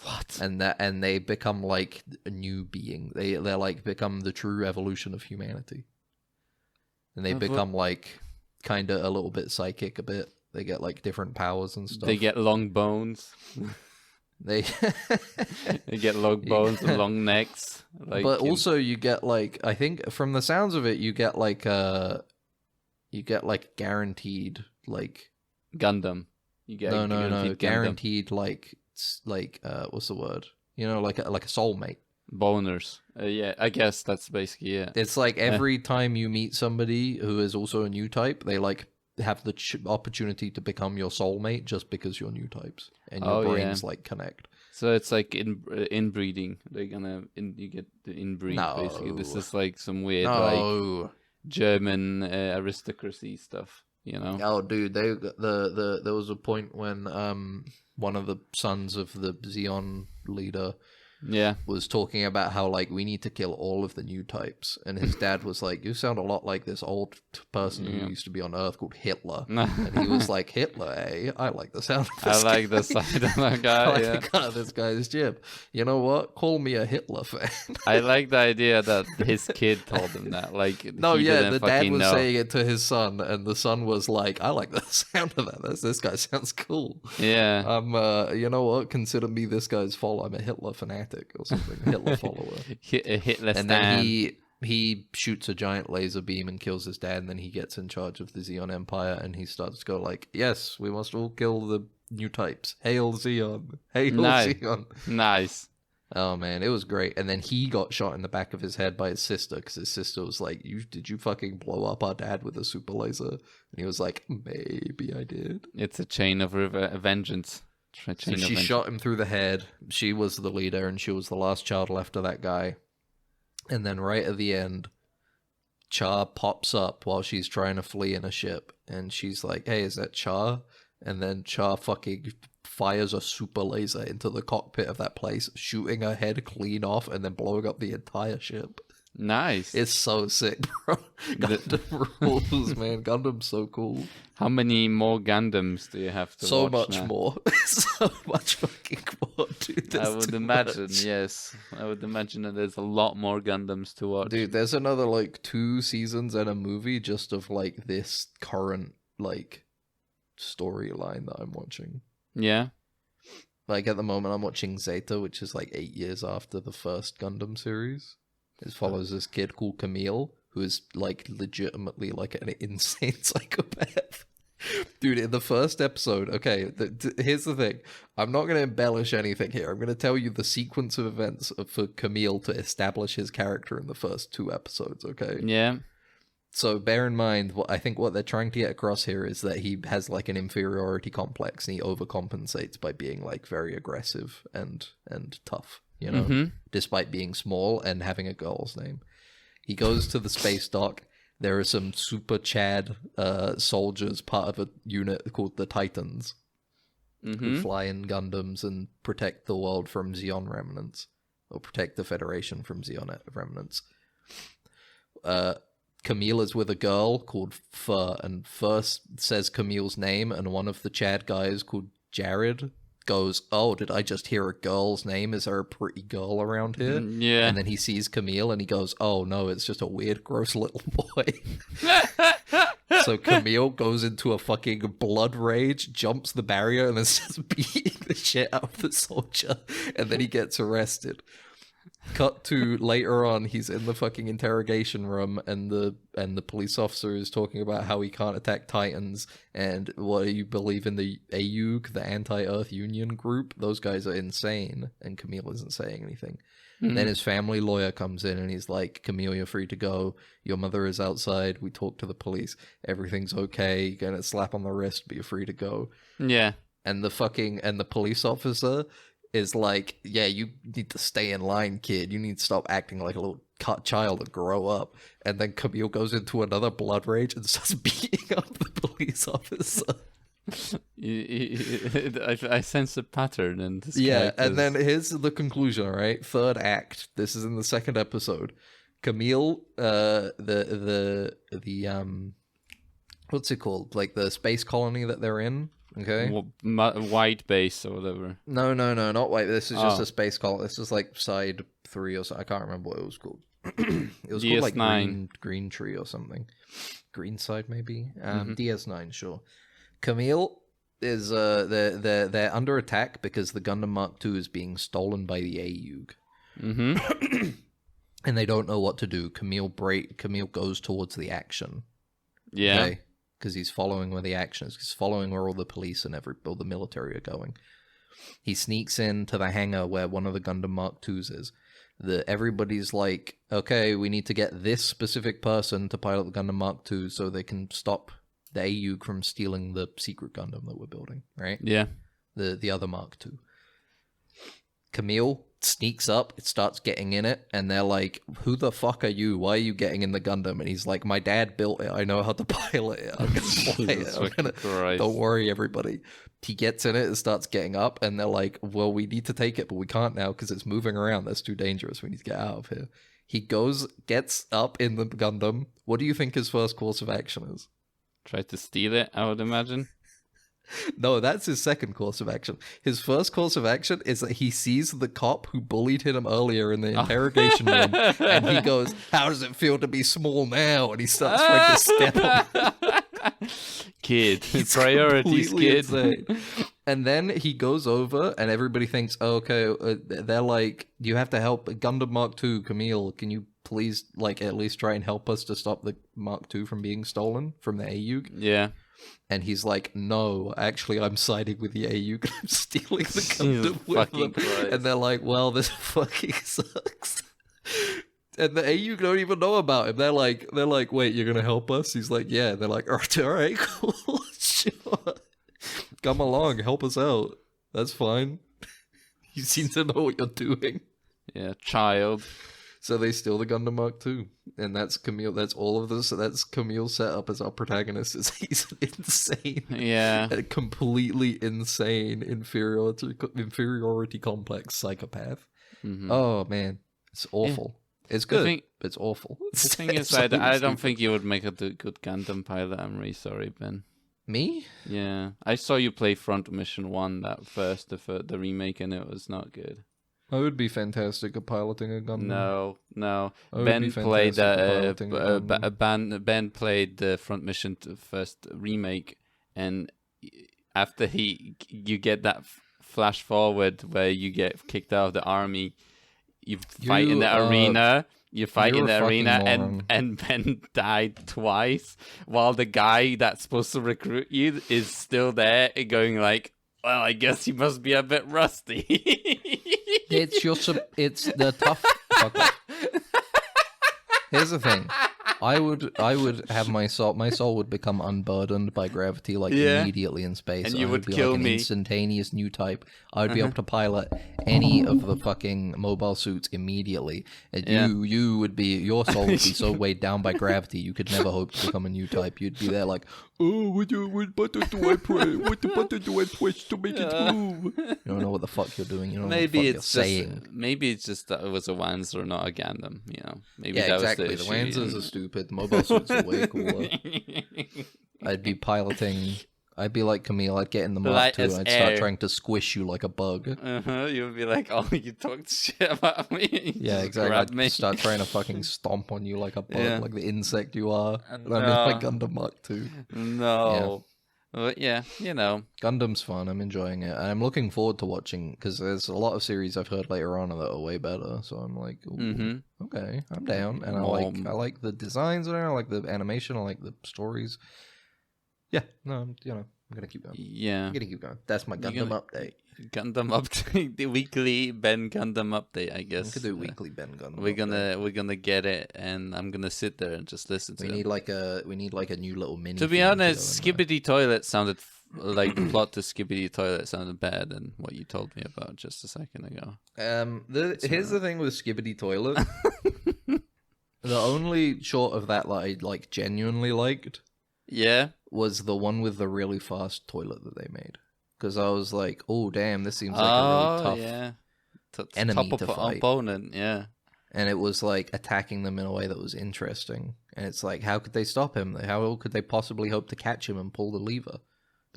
What? And they become like a new being. They're like become the true evolution of humanity. And they become like kind of a little bit psychic a bit. They get like different powers and stuff. They get long bones. They get long bones and long necks. Like, but also you get like, I think from the sounds of it, you get like guaranteed like Gundam. You get no guaranteed like what's the word? Like a soulmate. Boners. Yeah, I guess that's basically it. It's like every time you meet somebody who is also a new type, they like have the opportunity to become your soulmate just because you're new types and your brains like connect. So it's like inbreeding. They're you get the inbreed. Basically, this is like some weird like German aristocracy stuff. Oh, dude, there was a point when one of the sons of the Xeon leader was talking about how like we need to kill all of the new types, and his dad was like, you sound a lot like this old person who used to be on Earth called Hitler. And he was like, Hitler, eh? I like the sound of this like the side of that guy. I like the cut of this guy's jib. You know what? Call me a Hitler fan. I like the idea that his kid told him that. Like, the dad was saying it to his son, and the son was like, I like the sound of that. This guy sounds cool. Yeah. You know what? Consider me this guy's follower. I'm a Hitler fanatic or something. Hitler follower. A Hitler and stan. then he shoots a giant laser beam and kills his dad, and then he gets in charge of the Xeon Empire, and he starts to go like, yes, we must all kill the new types. Hail Xeon. Hail Xeon. Nice. Oh man, it was great. And then he got shot in the back of his head by his sister, because his sister was like, did you fucking blow up our dad with a super laser? And he was like, maybe I did. It's a chain of vengeance. So she shot him through the head. She was the leader, and she was the last child left of that guy. And then right at the end, Char pops up while she's trying to flee in a ship. And she's like, hey, is that Char? And then Char fucking fires a super laser into the cockpit of that place, shooting her head clean off and then blowing up the entire ship. Nice. It's so sick, bro. Gundam rules, man. Gundam's so cool. How many more Gundams do you have to watch So much now? more. So much fucking more, dude. I would imagine, yes. I would imagine that there's a lot more Gundams to watch. Dude, there's another, like, 2 seasons and a movie just of, like, this current, like, storyline that I'm watching. Yeah? Like, at the moment, I'm watching Zeta, which is, like, 8 years after the first Gundam series. It follows this kid called Camille, who is, like, legitimately, like, an insane psychopath. Dude, in the first episode, okay, here's the thing. I'm not going to embellish anything here. I'm going to tell you the sequence of events for Camille to establish his character in the first 2 episodes, okay? Yeah. So bear in mind, I think what they're trying to get across here is that he has, like, an inferiority complex, and he overcompensates by being, like, very aggressive and tough. You know, despite being small and having a girl's name. He goes to the space dock. There are some super Chad soldiers, part of a unit called the Titans, who fly in Gundams and protect the world from Xeon remnants, or protect the Federation from Xeon remnants. Camille is with a girl called Fur, and Fur says Camille's name, and one of the Chad guys called Jared goes, "Oh, did I just hear a girl's name? Is there a pretty girl around here?" Yeah. And then he sees Camille and he goes, "Oh no, it's just a weird, gross little boy." So Camille goes into a fucking blood rage, jumps the barrier, and then starts beating the shit out of the soldier, and then he gets arrested. Cut to later on, he's in the fucking interrogation room, and the police officer is talking about how he can't attack Titans, and what do you believe in the AUG, the Anti-Earth Union group? Those guys are insane, and Camille isn't saying anything. And then his family lawyer comes in, and he's like, "Camille, you're free to go. Your mother is outside. We talked to the police. Everything's okay. You're gonna slap on the wrist, but you're free to go." Yeah. And the police officer is like, "Yeah, you need to stay in line, kid. You need to stop acting like a little child and grow up." And then Camille goes into another blood rage and starts beating up the police officer. I sense a pattern in this. Yeah, character's... and then here's the conclusion, all right? Third act. This is in the second episode. Camille, the what's it called? Like the space colony that they're in. Okay. White base or whatever. No, not white. This is just a space colony. This is like side 3 or something. I can't remember what it was called. It was called like green tree or something. Green side maybe. DS9, sure. Camille is they're under attack because the Gundam Mark II is being stolen by the AUG. And they don't know what to do. Camille goes towards the action. Yeah. Okay? Because he's following where the action is. He's following where all the police and all the military are going. He sneaks into the hangar where one of the Gundam Mark IIs is. Everybody's like, okay, we need to get this specific person to pilot the Gundam Mark II so they can stop the AUG from stealing the secret Gundam that we're building, right? Yeah. The other Mark II. Camille sneaks up, it starts getting in it, and they're like, "Who the fuck are you? Why are you getting in the Gundam?" And he's like, "My dad built it. I know how to pilot it. I'm gonna fly it. Don't worry, everybody." He gets in it and starts getting up, and they're like, "Well, we need to take it, but we can't now because it's moving around. That's too dangerous. We need to get out of here." He gets up in the Gundam. What do you think his first course of action is? Try to steal it, I would imagine. No, that's his second course of action. His first course of action is that he sees the cop who bullied him earlier in the interrogation room, and he goes, "How does it feel to be small now?" And he starts trying to step on Kid. Priorities, kid. Insane. And then he goes over, and everybody thinks, oh, okay, they're like, "You have to help Gundam Mark II, Camille. Can you please, like, at least try and help us to stop the Mark II from being stolen from the AUG?" Yeah. And he's like, "No, actually, I'm siding with the AUG. I'm stealing the Gundam with them." Christ. And they're like, "Well, this fucking sucks." And the AUG don't even know about him. They're like, "Wait, you're gonna help us?" He's like, "Yeah." They're like, "All right, cool, sure. Come along, help us out. That's fine. You seem to know what you're doing." Yeah, child. So they steal the Gundam Mark II, and that's Camille. That's all of this. That's Camille's setup as our protagonist. Is he's an insane, a completely insane inferiority complex psychopath. Oh man, it's awful. It's good, but it's awful. The thing is, I don't think you would make a good Gundam pilot. I'm really sorry, Ben. Me? Yeah, I saw you play Front Mission 1 that first, the remake, and it was not good. I would be fantastic at piloting a Gundam. No. Ben played Ben played the Front Mission first remake, and after you get that flash forward where you get kicked out of the army, you fight in the arena. You fight in the arena, and Ben died twice, while the guy that's supposed to recruit you is still there, going like, "Well, I guess you must be a bit rusty." It's the tough. Fuck off. Here's the thing. I would have my soul would become unburdened by gravity immediately in space. And you would be kill like an me. Instantaneous new type. I would be able to pilot any of the fucking mobile suits immediately. And your soul would be so weighed down by gravity you could never hope to become a new type. You'd be there like, "Oh, what button do I press? What button do I push to make it move?" You don't know what the fuck you're doing. You don't know what the fuck you're saying. Maybe it's just that it was a Wanzer, not a Gundam. You know, maybe yeah, that exactly. was The the issue. Wanzers are stupid. The mobile suits are way cooler. I'd be piloting I'd be like Camille. I'd get in the Mark Light II as and I'd start air. trying to squish you like a bug. You would be like, oh, you talked shit about me. You Yeah, just exactly. grabbed I'd me. start trying to fucking stomp on you like a bug, Yeah. like the insect you are. And I'm in No. my Gundam Mark II. No. But yeah, you know. Gundam's fun. I'm enjoying it. And I'm looking forward to watching, because there's a lot of series I've heard later on that are way better. So I'm like, ooh, okay, I'm down. And I like the designs in it. I like the animation. I like the stories. Yeah, no, I'm gonna keep going. Yeah. I'm gonna keep going. That's my Gundam update. Gundam update, the weekly Ben Gundam update, I guess. We could do weekly Ben Gundam. We're gonna get it, and I'm gonna sit there and just listen to it. We need like a new little mini. To be honest, Skibidi Toilet sounded like the plot to Skibidi Toilet sounded bad than what you told me about just a second ago. Here's the thing with Skibidi Toilet. The only short of that I like genuinely liked, was the one with the really fast toilet that they made. Because I was like, oh damn, this seems like a really tough enemy to fight. Opponent, yeah. And it was like attacking them in a way that was interesting. And it's like, how could they stop him? How could they possibly hope to catch him and pull the lever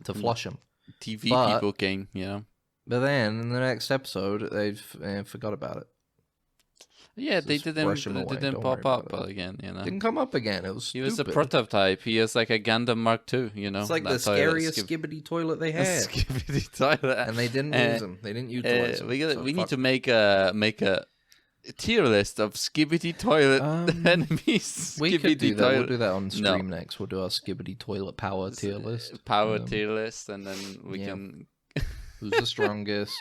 to flush him? People game, yeah. But then in the next episode, they've forgot about it. Yeah, they didn't pop up again, you know. Didn't come up again. It was stupid. He was a prototype. He is like a Gundam Mark II, you know. It's like the scariest Skibidi toilet they had. Skibidi Toilet. And they didn't use him. They didn't utilize him. We need to make a tier list of Skibidi Toilet enemies. We could do that. We'll do that on stream next. We'll do our Skibidi Toilet power tier list. Tier list, and then we can... Who's the strongest?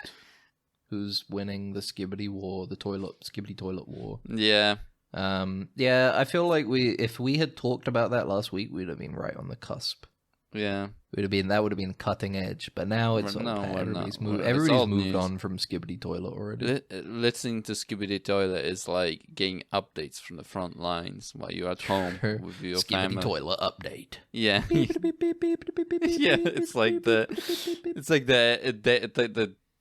Who's winning the Skibidi War, the Skibidi Toilet War? Yeah. I feel like if we had talked about that last week, we'd have been right on the cusp. Yeah. That would have been cutting edge, but now it's everybody's moved on from Skibidi Toilet already. Listening to Skibidi Toilet is like getting updates from the front lines while you're at home with your family. Skibidi Toilet update. Yeah. Yeah, it's like the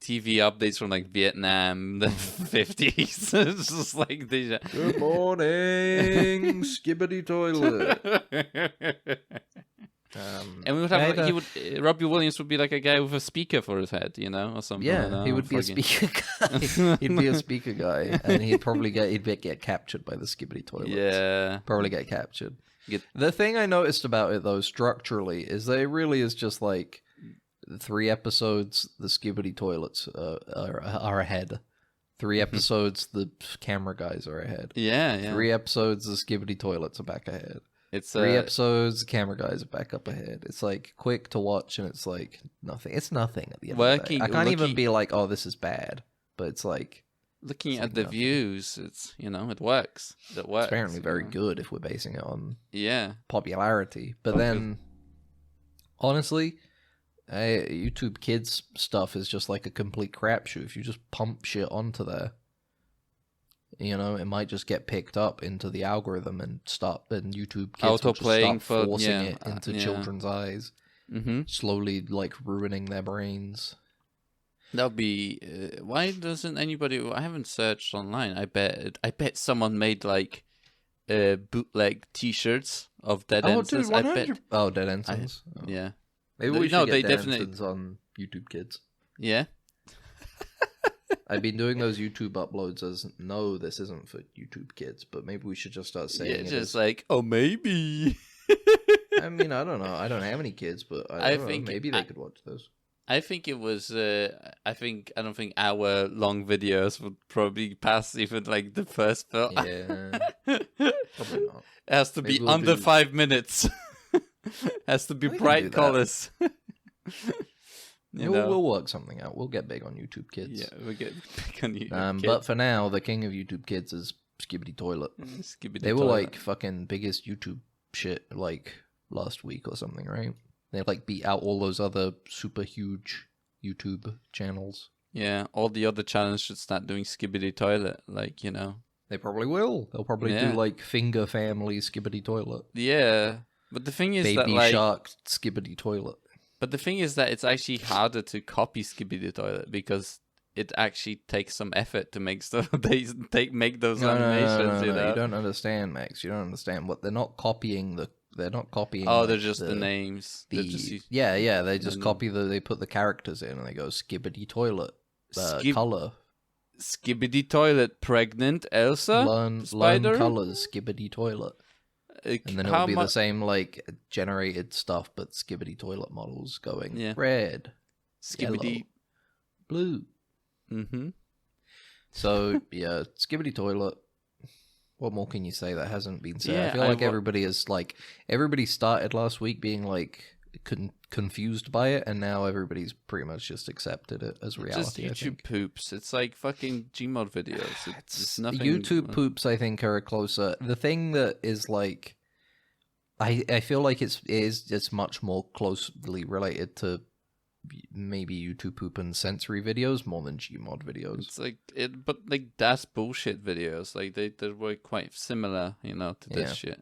TV updates from like Vietnam, the 50s. It's just like good morning, Skibidi Toilet. And we would have Robbie Williams would be like a guy with a speaker for his head, you know, or something. Yeah, he would be a speaker guy. He'd be a speaker guy, and he'd probably get captured by the Skibidi Toilets. Yeah, probably get captured. The thing I noticed about it though, structurally, is that it really is just like 3 episodes. The Skibidi Toilets are ahead. 3 episodes, the camera guys are ahead. Yeah. 3 episodes, the Skibidi Toilets are back ahead. It's 3 episodes, the camera guys are back up ahead. It's like quick to watch, and it's like nothing. It's nothing at the end of the day. I can't even be like, oh, this is bad. But it's like looking at the views, it's it works. It works. It's apparently very good if we're basing it on popularity. But then, honestly, YouTube Kids stuff is just like a complete crapshoot. If you just pump shit onto there, it might just get picked up into the algorithm and YouTube Kids will just start forcing it into children's eyes, slowly like ruining their brains. That'll be why doesn't anybody? I haven't searched online. I bet someone made like bootleg T-shirts of Dead Ensigns. Dude, 100... Dead Ensigns. Yeah. Maybe we should get Dead Ensigns on YouTube Kids. Yeah. I've been doing those YouTube uploads as, no, this isn't for YouTube Kids, but maybe we should just start saying it just like, oh, maybe. I mean, I don't know. I don't have any kids, but I don't know. Maybe they could watch those. I think it was, I don't think our long videos would probably pass even like the first film. Yeah. Probably not. It has to be under 5 minutes. Has to be bright colors. We'll work something out. We'll get big on YouTube Kids. Yeah, we'll get big on YouTube Kids. But for now, the king of YouTube Kids is Skibidi Toilet. They were like fucking biggest YouTube shit like last week or something, right? They like beat out all those other super huge YouTube channels. Yeah, all the other channels should start doing Skibidi Toilet, like, They probably will. They'll probably do like Finger Family Skibidi Toilet. Yeah, but the thing is Baby Shark Skibidi Toilet. But the thing is that it's actually harder to copy Skibidi Toilet because it actually takes some effort to make stuff. Make those animations. No, you don't understand, Max. You don't understand. What they're not copying the they're not copying. Oh, like, they're just the names. They just copy they put the characters in and they go skibbity toilet, color, skibbity toilet, pregnant Elsa, learn spider colors, skibbity toilet, and then it'll be the same like generated stuff, but skibbity toilet models going red, skibbity, yellow, blue. Mm-hmm. So yeah, skibbity toilet. What more can you say that hasn't been said? Yeah, I feel like everybody started last week being like confused by it, and now everybody's pretty much just accepted it as reality. Just YouTube poops. It's like fucking Gmod videos. It's nothing. YouTube poops, I think, are closer. The thing that is like, I feel like it's much more closely related to maybe YouTube poop and sensory videos more than Gmod videos. It's like but like that's bullshit videos. Like they were quite similar, to this shit,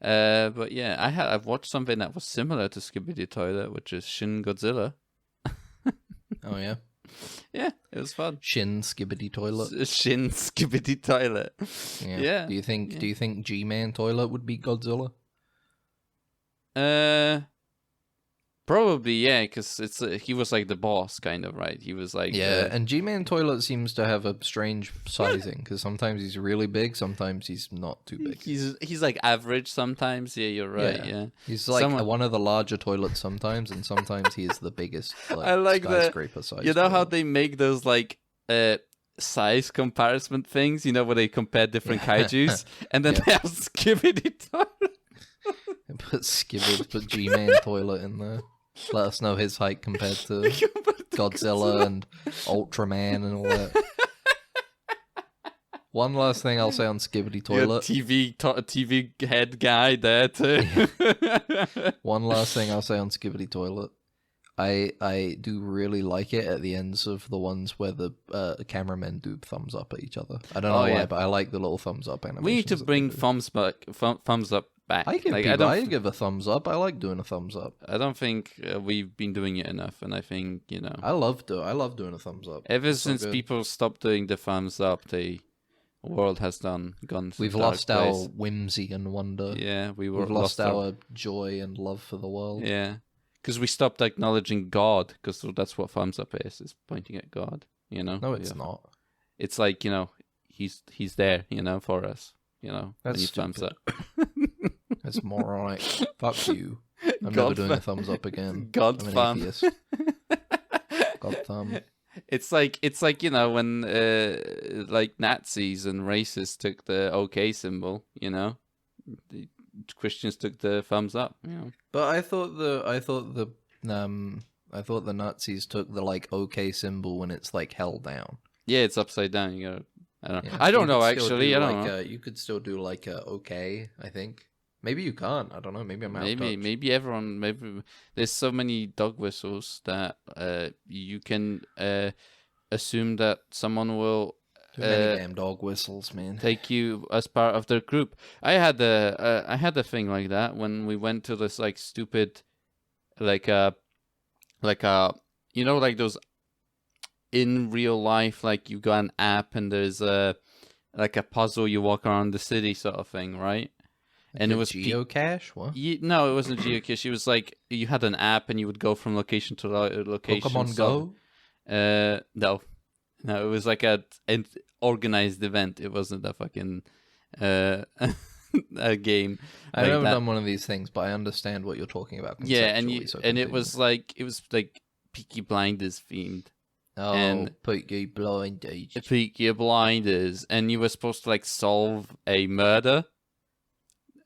But yeah, I've watched something that was similar to Skibidi Toilet, which is Shin Godzilla. Oh yeah, yeah, it was fun. Shin Skibidi Toilet. Shin Skibidi Toilet. Yeah. Do you think G-Man Toilet would beat Godzilla? Probably, yeah, because he was like the boss, kind of, right? He was like... Yeah, and G-Man Toilet seems to have a strange sizing, because sometimes he's really big, sometimes he's not too big. He's like average sometimes, yeah, you're right, yeah. He's like one of the larger toilets sometimes, and sometimes he is the biggest I like skyscraper size. You know how they make those, like, size comparison things, where they compare different kaijus, and then they have Skibidi Toilet. Put G-Man Toilet in there. Let us know his height compared to Godzilla and Ultraman and all that. One last thing I'll say on Skibidi Toilet. TV head guy there too. One last thing I'll say on Skibidi Toilet. I do really like it at the ends of the ones where the cameramen do thumbs up at each other. I don't know why, but I like the little thumbs up animations. We need to bring thumbs up back. I give a thumbs up. I like doing a thumbs up. I don't think we've been doing it enough, and I think I love doing a thumbs up. Ever since people stopped doing the thumbs up, the world has gone. We've lost our whimsy and wonder. Yeah, we've lost our joy and love for the world. Yeah, because we stopped acknowledging God, because that's what thumbs up is pointing at God. No, it's not. It's like he's there, for us. That's when thumbs up. That's moronic. Fuck you. I'm never doing a thumbs up again. God I'm an thumb. atheist. God thumb. It's like when like Nazis and racists took the OK symbol. The Christians took the thumbs up. But I thought the Nazis took the like OK symbol when it's like held down. Yeah, it's upside down. You gotta. I don't know actually. I don't know. You could still do like a OK. I think. Maybe you can't. I don't know. Maybe I'm out. Maybe everyone. Maybe there's so many dog whistles that you can assume that someone will. Too many damn dog whistles, man. Take you as part of their group. I had a thing like that when we went to this like stupid, like like those in real life, like you got an app and there's like a puzzle, you walk around the city sort of thing, right? And it was geocache. What? No, it wasn't geocache. It was like you had an app and you would go from location to location. Pokemon Go? No, it was like an organized event. It wasn't a fucking a game. I've never done one of these things, but I understand what you're talking about. Yeah, and it was like Peaky Blinders themed. Oh, and Peaky Blinders. Peaky Blinders, and you were supposed to like solve a murder.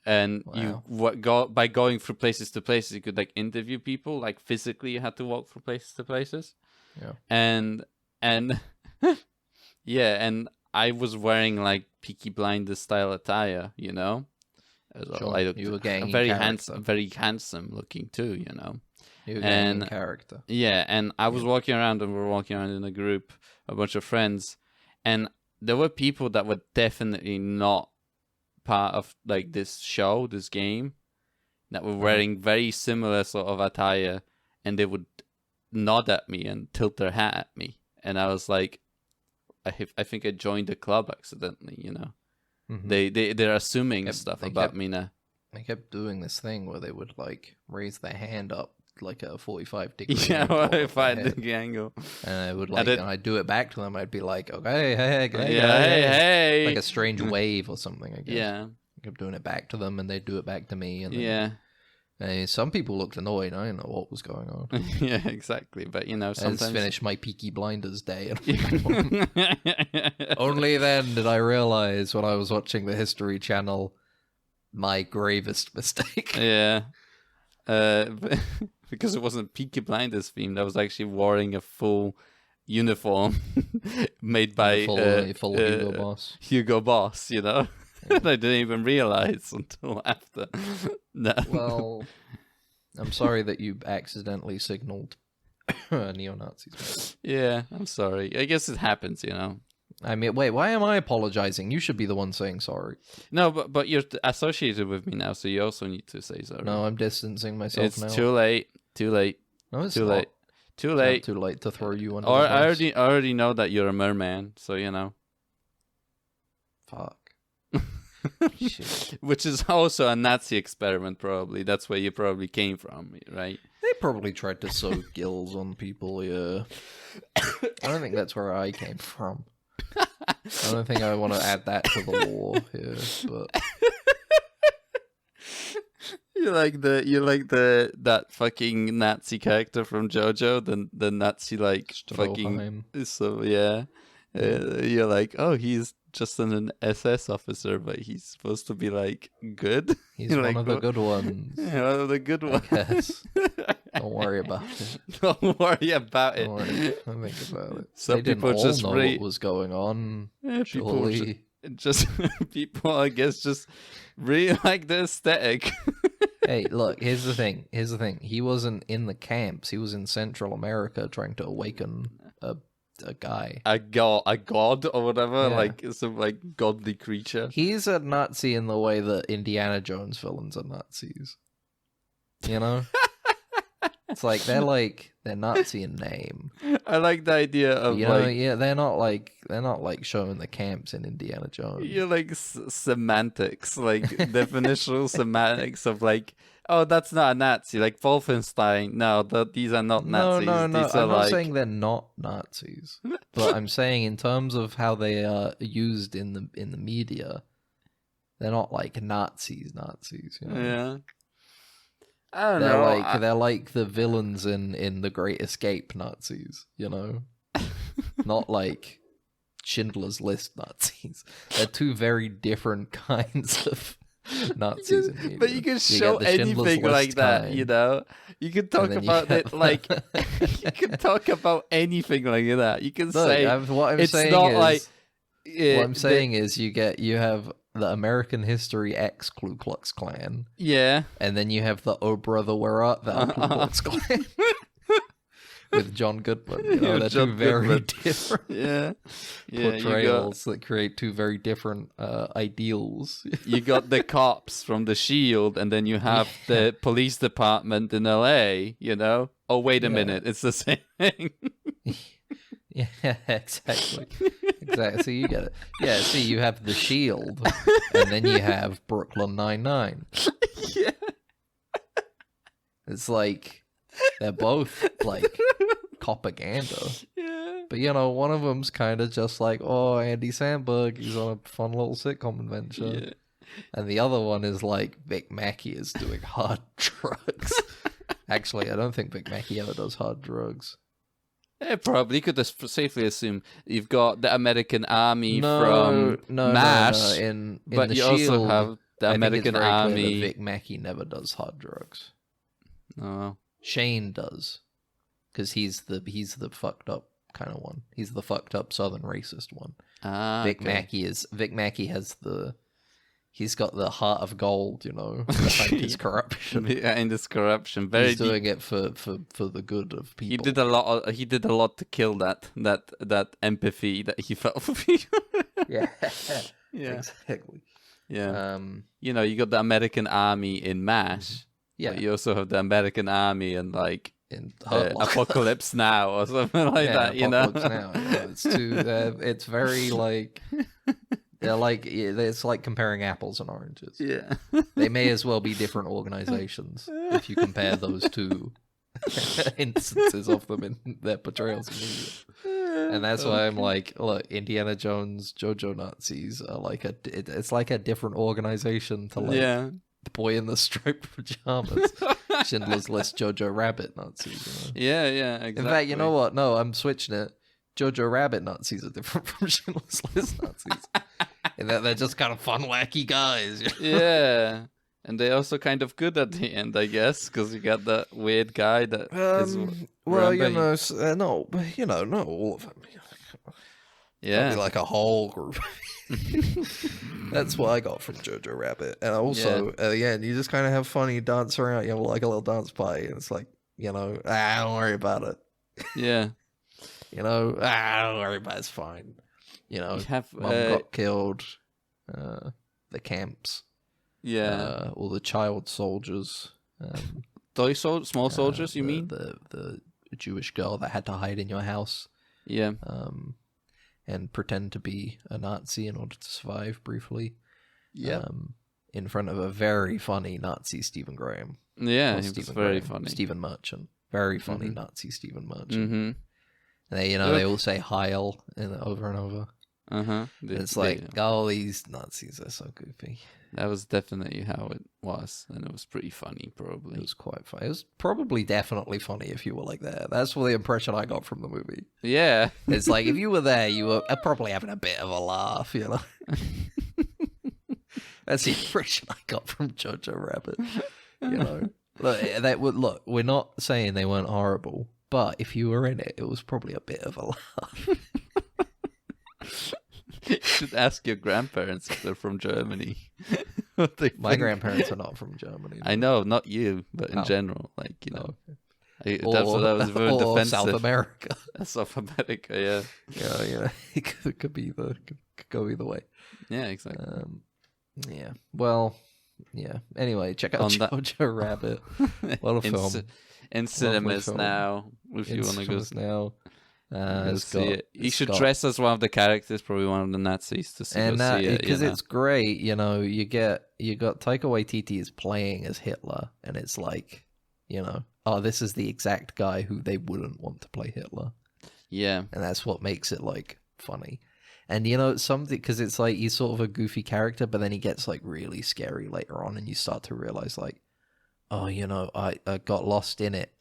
And by going from places to places, you could like interview people. Like physically, you had to walk from places to places. Yeah. And yeah, and I was wearing like Peaky Blinders style attire, Sure. You were getting very handsome looking too, You were getting in character. Yeah, and I was walking around, and we were walking around in a group, a bunch of friends, and there were people that were definitely not part of like this game, that were wearing very similar sort of attire, and they would nod at me and tilt their hat at me, and I was like, I think I joined the club accidentally, Mm-hmm. They're assuming stuff about me now. They kept doing this thing where they would like raise their hand up like a 45-degree Yeah, angle above their 45-degree head. angle. And I would like, and I'd do it back to them. I'd be like, okay, hey, Yeah, hey. like a strange wave or something. I guess. Yeah. I kept doing it back to them, and they'd do it back to me. And then, Yeah. Some people looked annoyed. I didn't know what was going on. Yeah, exactly. But you know, I sometimes just finished my Peaky Blinders day. Only then did I realize when I was watching the History Channel my gravest mistake. Yeah. Because it wasn't Peaky Blinders themed. I was actually wearing a full uniform made by full Hugo Boss. Hugo Boss, you know. And I didn't even realize until after. No. Well, I'm sorry that you accidentally signaled neo-Nazis. Yeah, I'm sorry. I guess it happens, you know. I mean, wait, why am I apologizing? You should be the one saying sorry. No, but you're associated with me now, so you also need to say sorry. No, I'm distancing myself now. It's too late. Too late. No, it's too not. late. Too late. It's not too late to throw you under Or the bus. I already know that you're a merman, so you know. Fuck. Shit. Which is also a Nazi experiment, probably. That's where you probably came from, right? They probably tried to sew gills on people, yeah. I don't think that's where I came from. I don't think I want to add that to the law here, but You like that fucking Nazi character from JoJo, the Nazi like fucking Stroheim. So yeah, you're like, oh, he's just an SS officer, but he's supposed to be like good. He's You're one like, of the good ones. Yeah, one of the good ones. Guess. Don't worry about it. Don't worry about it. Don't worry. Don't think about it. Some They didn't people all just know what was going on. Yeah, people Surely. just people, I guess, just really like the aesthetic. Hey, look, here's the thing. He wasn't in the camps. He was in Central America trying to awaken a guy. a god or whatever, Yeah. like some like godly creature. He's a Nazi in the way that Indiana Jones villains are Nazis. You know? It's like they're Nazi in name. I like the idea of You know, like yeah, they're not like showing the camps in Indiana Jones. you're like semantics, like definitional semantics of like, oh, that's not a Nazi. Like Wolfenstein, no, these are not Nazis. No. These I'm are not like saying they're not Nazis, but I'm saying in terms of how they are used in the media, they're not like Nazis. You know? yeah. I don't know. They're like the villains in The Great Escape Nazis, you know? Not like Schindler's List Nazis. They're two very different kinds of Nazis in media. But you can show get the Schindler's anything List like that, kind, you know. You can talk and then you about get it like you can talk about anything like that. You can Look, say what I'm it's saying not is, like what I'm saying is you have the American History X Ku Klux Klan, yeah. and then you have the Oh Brother Where Art Thou Ku Klux Klan with John Goodman. You know, Yeah, they're John two very Goodman. different Yeah. portrayals that create two very different ideals. You got the cops from The Shield, and then you have the police department in LA, you know? Oh, wait a minute. It's the same thing. Yeah, exactly. So you get it. Yeah, see, you have The Shield, and then you have Brooklyn Nine-Nine. Yeah. It's like, they're both, like, propaganda. Yeah. But, you know, one of them's kind of just like, oh, Andy Samberg, he's on a fun little sitcom adventure. Yeah. And the other one is like, Vic Mackey is doing hard drugs. Actually, I don't think Vic Mackey ever does hard drugs. Yeah, probably. You could just safely assume you've got the American Army from MASH, In but the you Shield, also have the I think American it's very clear Army. that Vic Mackey never does hard drugs. Oh. Shane does, because he's the fucked up kind of one. He's the fucked up Southern racist one. Vic Mackey has he's got the heart of gold, you know, behind his corruption. Behind his corruption, very He's doing deep. it for the good of people. He did a lot. He did a lot to kill that empathy that he felt for people. Yeah, Yeah. exactly. Yeah. You know, you got the American Army in MASH. Yeah, But you also have the American Army in like in Hurt Locker. Apocalypse Now or something like Yeah, that. You know. Apocalypse Now, you know, it's too. It's very like It's like comparing apples and oranges. Yeah. They may as well be different organizations if you compare those two instances of them in their portrayals in media. And that's why I'm like, look, Indiana Jones, JoJo Nazis are like it's like a different organization to like the boy in the striped pajamas, Schindler's List, Jojo Rabbit Nazis. You know? Yeah, exactly. In fact, you know what? No, I'm switching it. Jojo Rabbit Nazis are different from Schindler's List Nazis. And they're just kind of fun, wacky guys. You know? Yeah. And they're also kind of good at the end, I guess, because you got that weird guy that is... Well, you know, not all of them. Yeah. Probably like a whole group. That's what I got from Jojo Rabbit. And also, at the end, you just kind of have fun. You dance around. You have like a little dance party. And it's like, you know, don't worry about it. Yeah. You know, don't worry about it. It's fine. You know, Mom got killed. The camps. Yeah. All the child soldiers. Small soldiers, you mean? The Jewish girl that had to hide in your house. Yeah. And pretend to be a Nazi in order to survive briefly. Yeah. In front of a very funny Nazi Stephen Graham. Yeah, he was very funny. Stephen Merchant. Very funny Nazi Stephen Merchant. Mm-hmm. And they all say Heil over and over. Uh-huh. It's like, oh, these Nazis are so goofy. That was definitely how it was, and it was pretty funny, probably. It was quite funny. It was probably definitely funny if you were like there. That's the impression I got from the movie. Yeah. It's like, if you were there, you were probably having a bit of a laugh, you know? That's the impression I got from Jojo Rabbit. You know? Look, we're not saying they weren't horrible, but if you were in it, it was probably a bit of a laugh. You should ask your grandparents if they're from Germany. My grandparents are not from Germany. I know, not you, but in general, like, you know. Okay. That was very defensive. South America. South America, yeah. Yeah. It could go either way. Yeah, exactly. Yeah. Well, yeah. Anyway, check out Jojo Rabbit. What a film. In cinemas now, if you want to go now. See it. You should dress as one of the characters, probably one of the Nazis, to see, and see it. Because it's great, you know. You got Taika Waititi is playing as Hitler, and it's like, you know, oh, this is the exact guy who they wouldn't want to play Hitler. Yeah, and that's what makes it like funny. And you know, something because it's like he's sort of a goofy character, but then he gets like really scary later on, and you start to realize like, oh, you know, I got lost in it.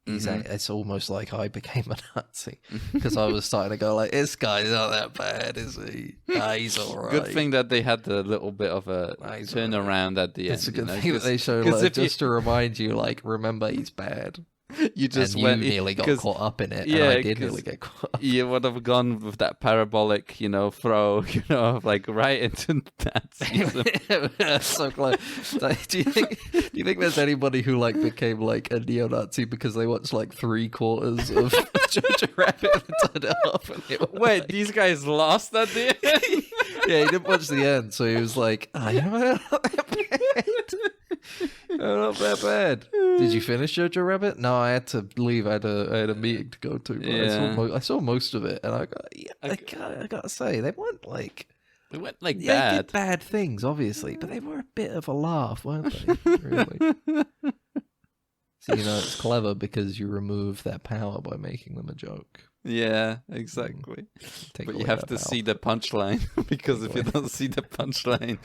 It's almost like I became a Nazi because I was starting to go like, this guy's not that bad, is he? He's all right. Good thing that they had the little bit of a turnaround at the end. It's a good thing that they showed just to remind you, like, remember he's bad. You just nearly got caught up in it. Yeah, and I did nearly get caught up. You would have gone with that parabolic, you know, throw, you know, like right into Nazism. So close. Do you think there's anybody who like became like a neo-Nazi because they watched like 3/4 of Jojo Rabbit and turned it off? And wait, these guys lost at the end? Yeah, he didn't watch the end, so he was like, you know, not that bad. Did you finish Jojo Rabbit? No, I had to leave. I had a meeting to go to. But yeah. I saw most of it, and I gotta say they went bad. They did bad things, obviously, but they were a bit of a laugh, weren't they? Really. So, you know, it's clever because you remove their power by making them a joke. Yeah, exactly. But you have to see the punchline because if you don't see the punchline,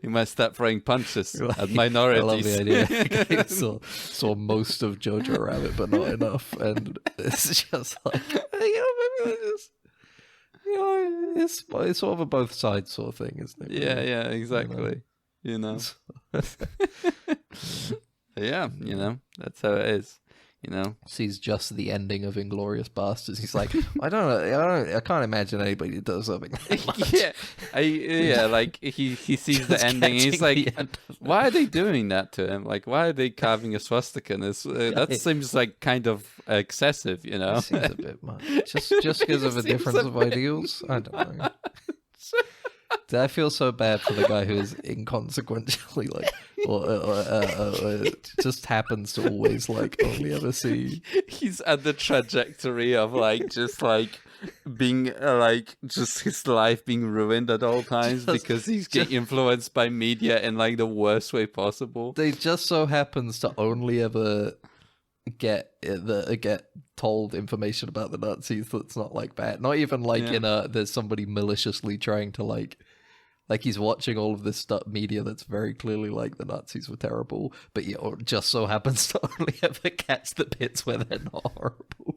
you might start throwing punches at minorities. I love the idea. saw most of Jojo Rabbit, but not enough, and it's just like, you know, maybe just, you know, it's sort of a both sides sort of thing, isn't it? Really? Yeah, exactly. You know. Yeah, you know, that's how it is. You know, sees just the ending of Inglourious Basterds. He's like, I can't imagine anybody who does something like that. Like he sees the ending. And he's like, why are they doing that to him? Like, why are they carving a swastika? And that seems like kind of excessive, you know. It seems a bit much. Just because of a difference of ideals. I don't know. I feel so bad for the guy who is inconsequentially like, or just happens to always like only ever see. He's at the trajectory of like just like being like just his life being ruined at all times because he's getting influenced by media in like the worst way possible. They just so happens to only ever get told information about the Nazis that's not like bad. Not even like there's somebody maliciously trying to like he's watching all of this stuff media that's very clearly like the Nazis were terrible, but just so happens to only ever catch the bits where they're not horrible.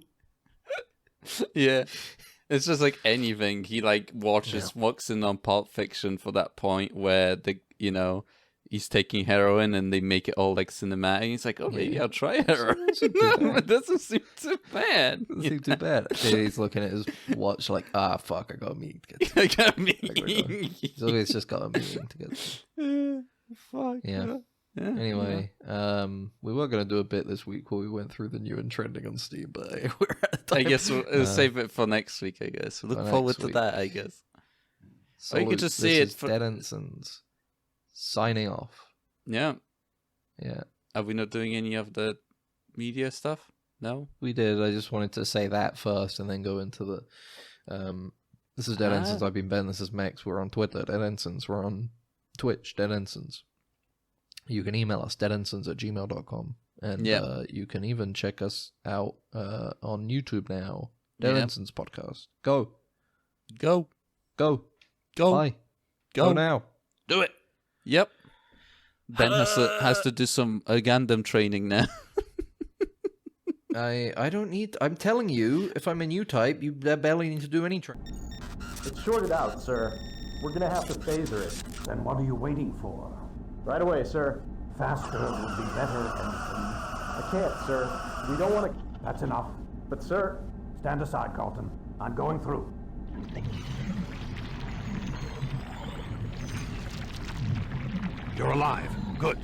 Yeah. It's just like anything. He like walks in on Pulp Fiction for that point where he's taking heroin and they make it all like cinematic. He's like, oh, maybe I'll try heroin. It doesn't seem too bad. Doesn't seem too bad. He's looking at his watch like, fuck, I got a meeting to get to. I got a meeting. So he's just got a meeting to get to. Fuck. Yeah. Anyway, we were going to do a bit this week where we went through the new and trending on Steam, but we're out of time. I guess we'll save it for next week, I guess. Look forward to that, I guess. So or you could just see it for... Dead Ensigns signing off. Yeah. Yeah. Are we not doing any of the media stuff? No? We did. I just wanted to say that first and then go into the... This is Dead Ensigns. I've been Ben. This is Max. We're on Twitter, Dead Ensigns. We're on Twitch, Dead Ensigns. You can email us, deadensigns@gmail.com. And you can even check us out on YouTube now. Dead Ensigns Podcast. Go. Go. Go. Go. Bye. Go now. Do it. Yep. Ben has to do some Gundam training now. I don't need... I'm telling you, if I'm a new type, you barely need to do any training. It's shorted out, sir. We're gonna have to phaser it. Then what are you waiting for? Right away, sir. Faster would be better, Ensign. I can't, sir. We don't want to... That's enough. But, sir... Stand aside, Carlton. I'm going through. You're alive. Good.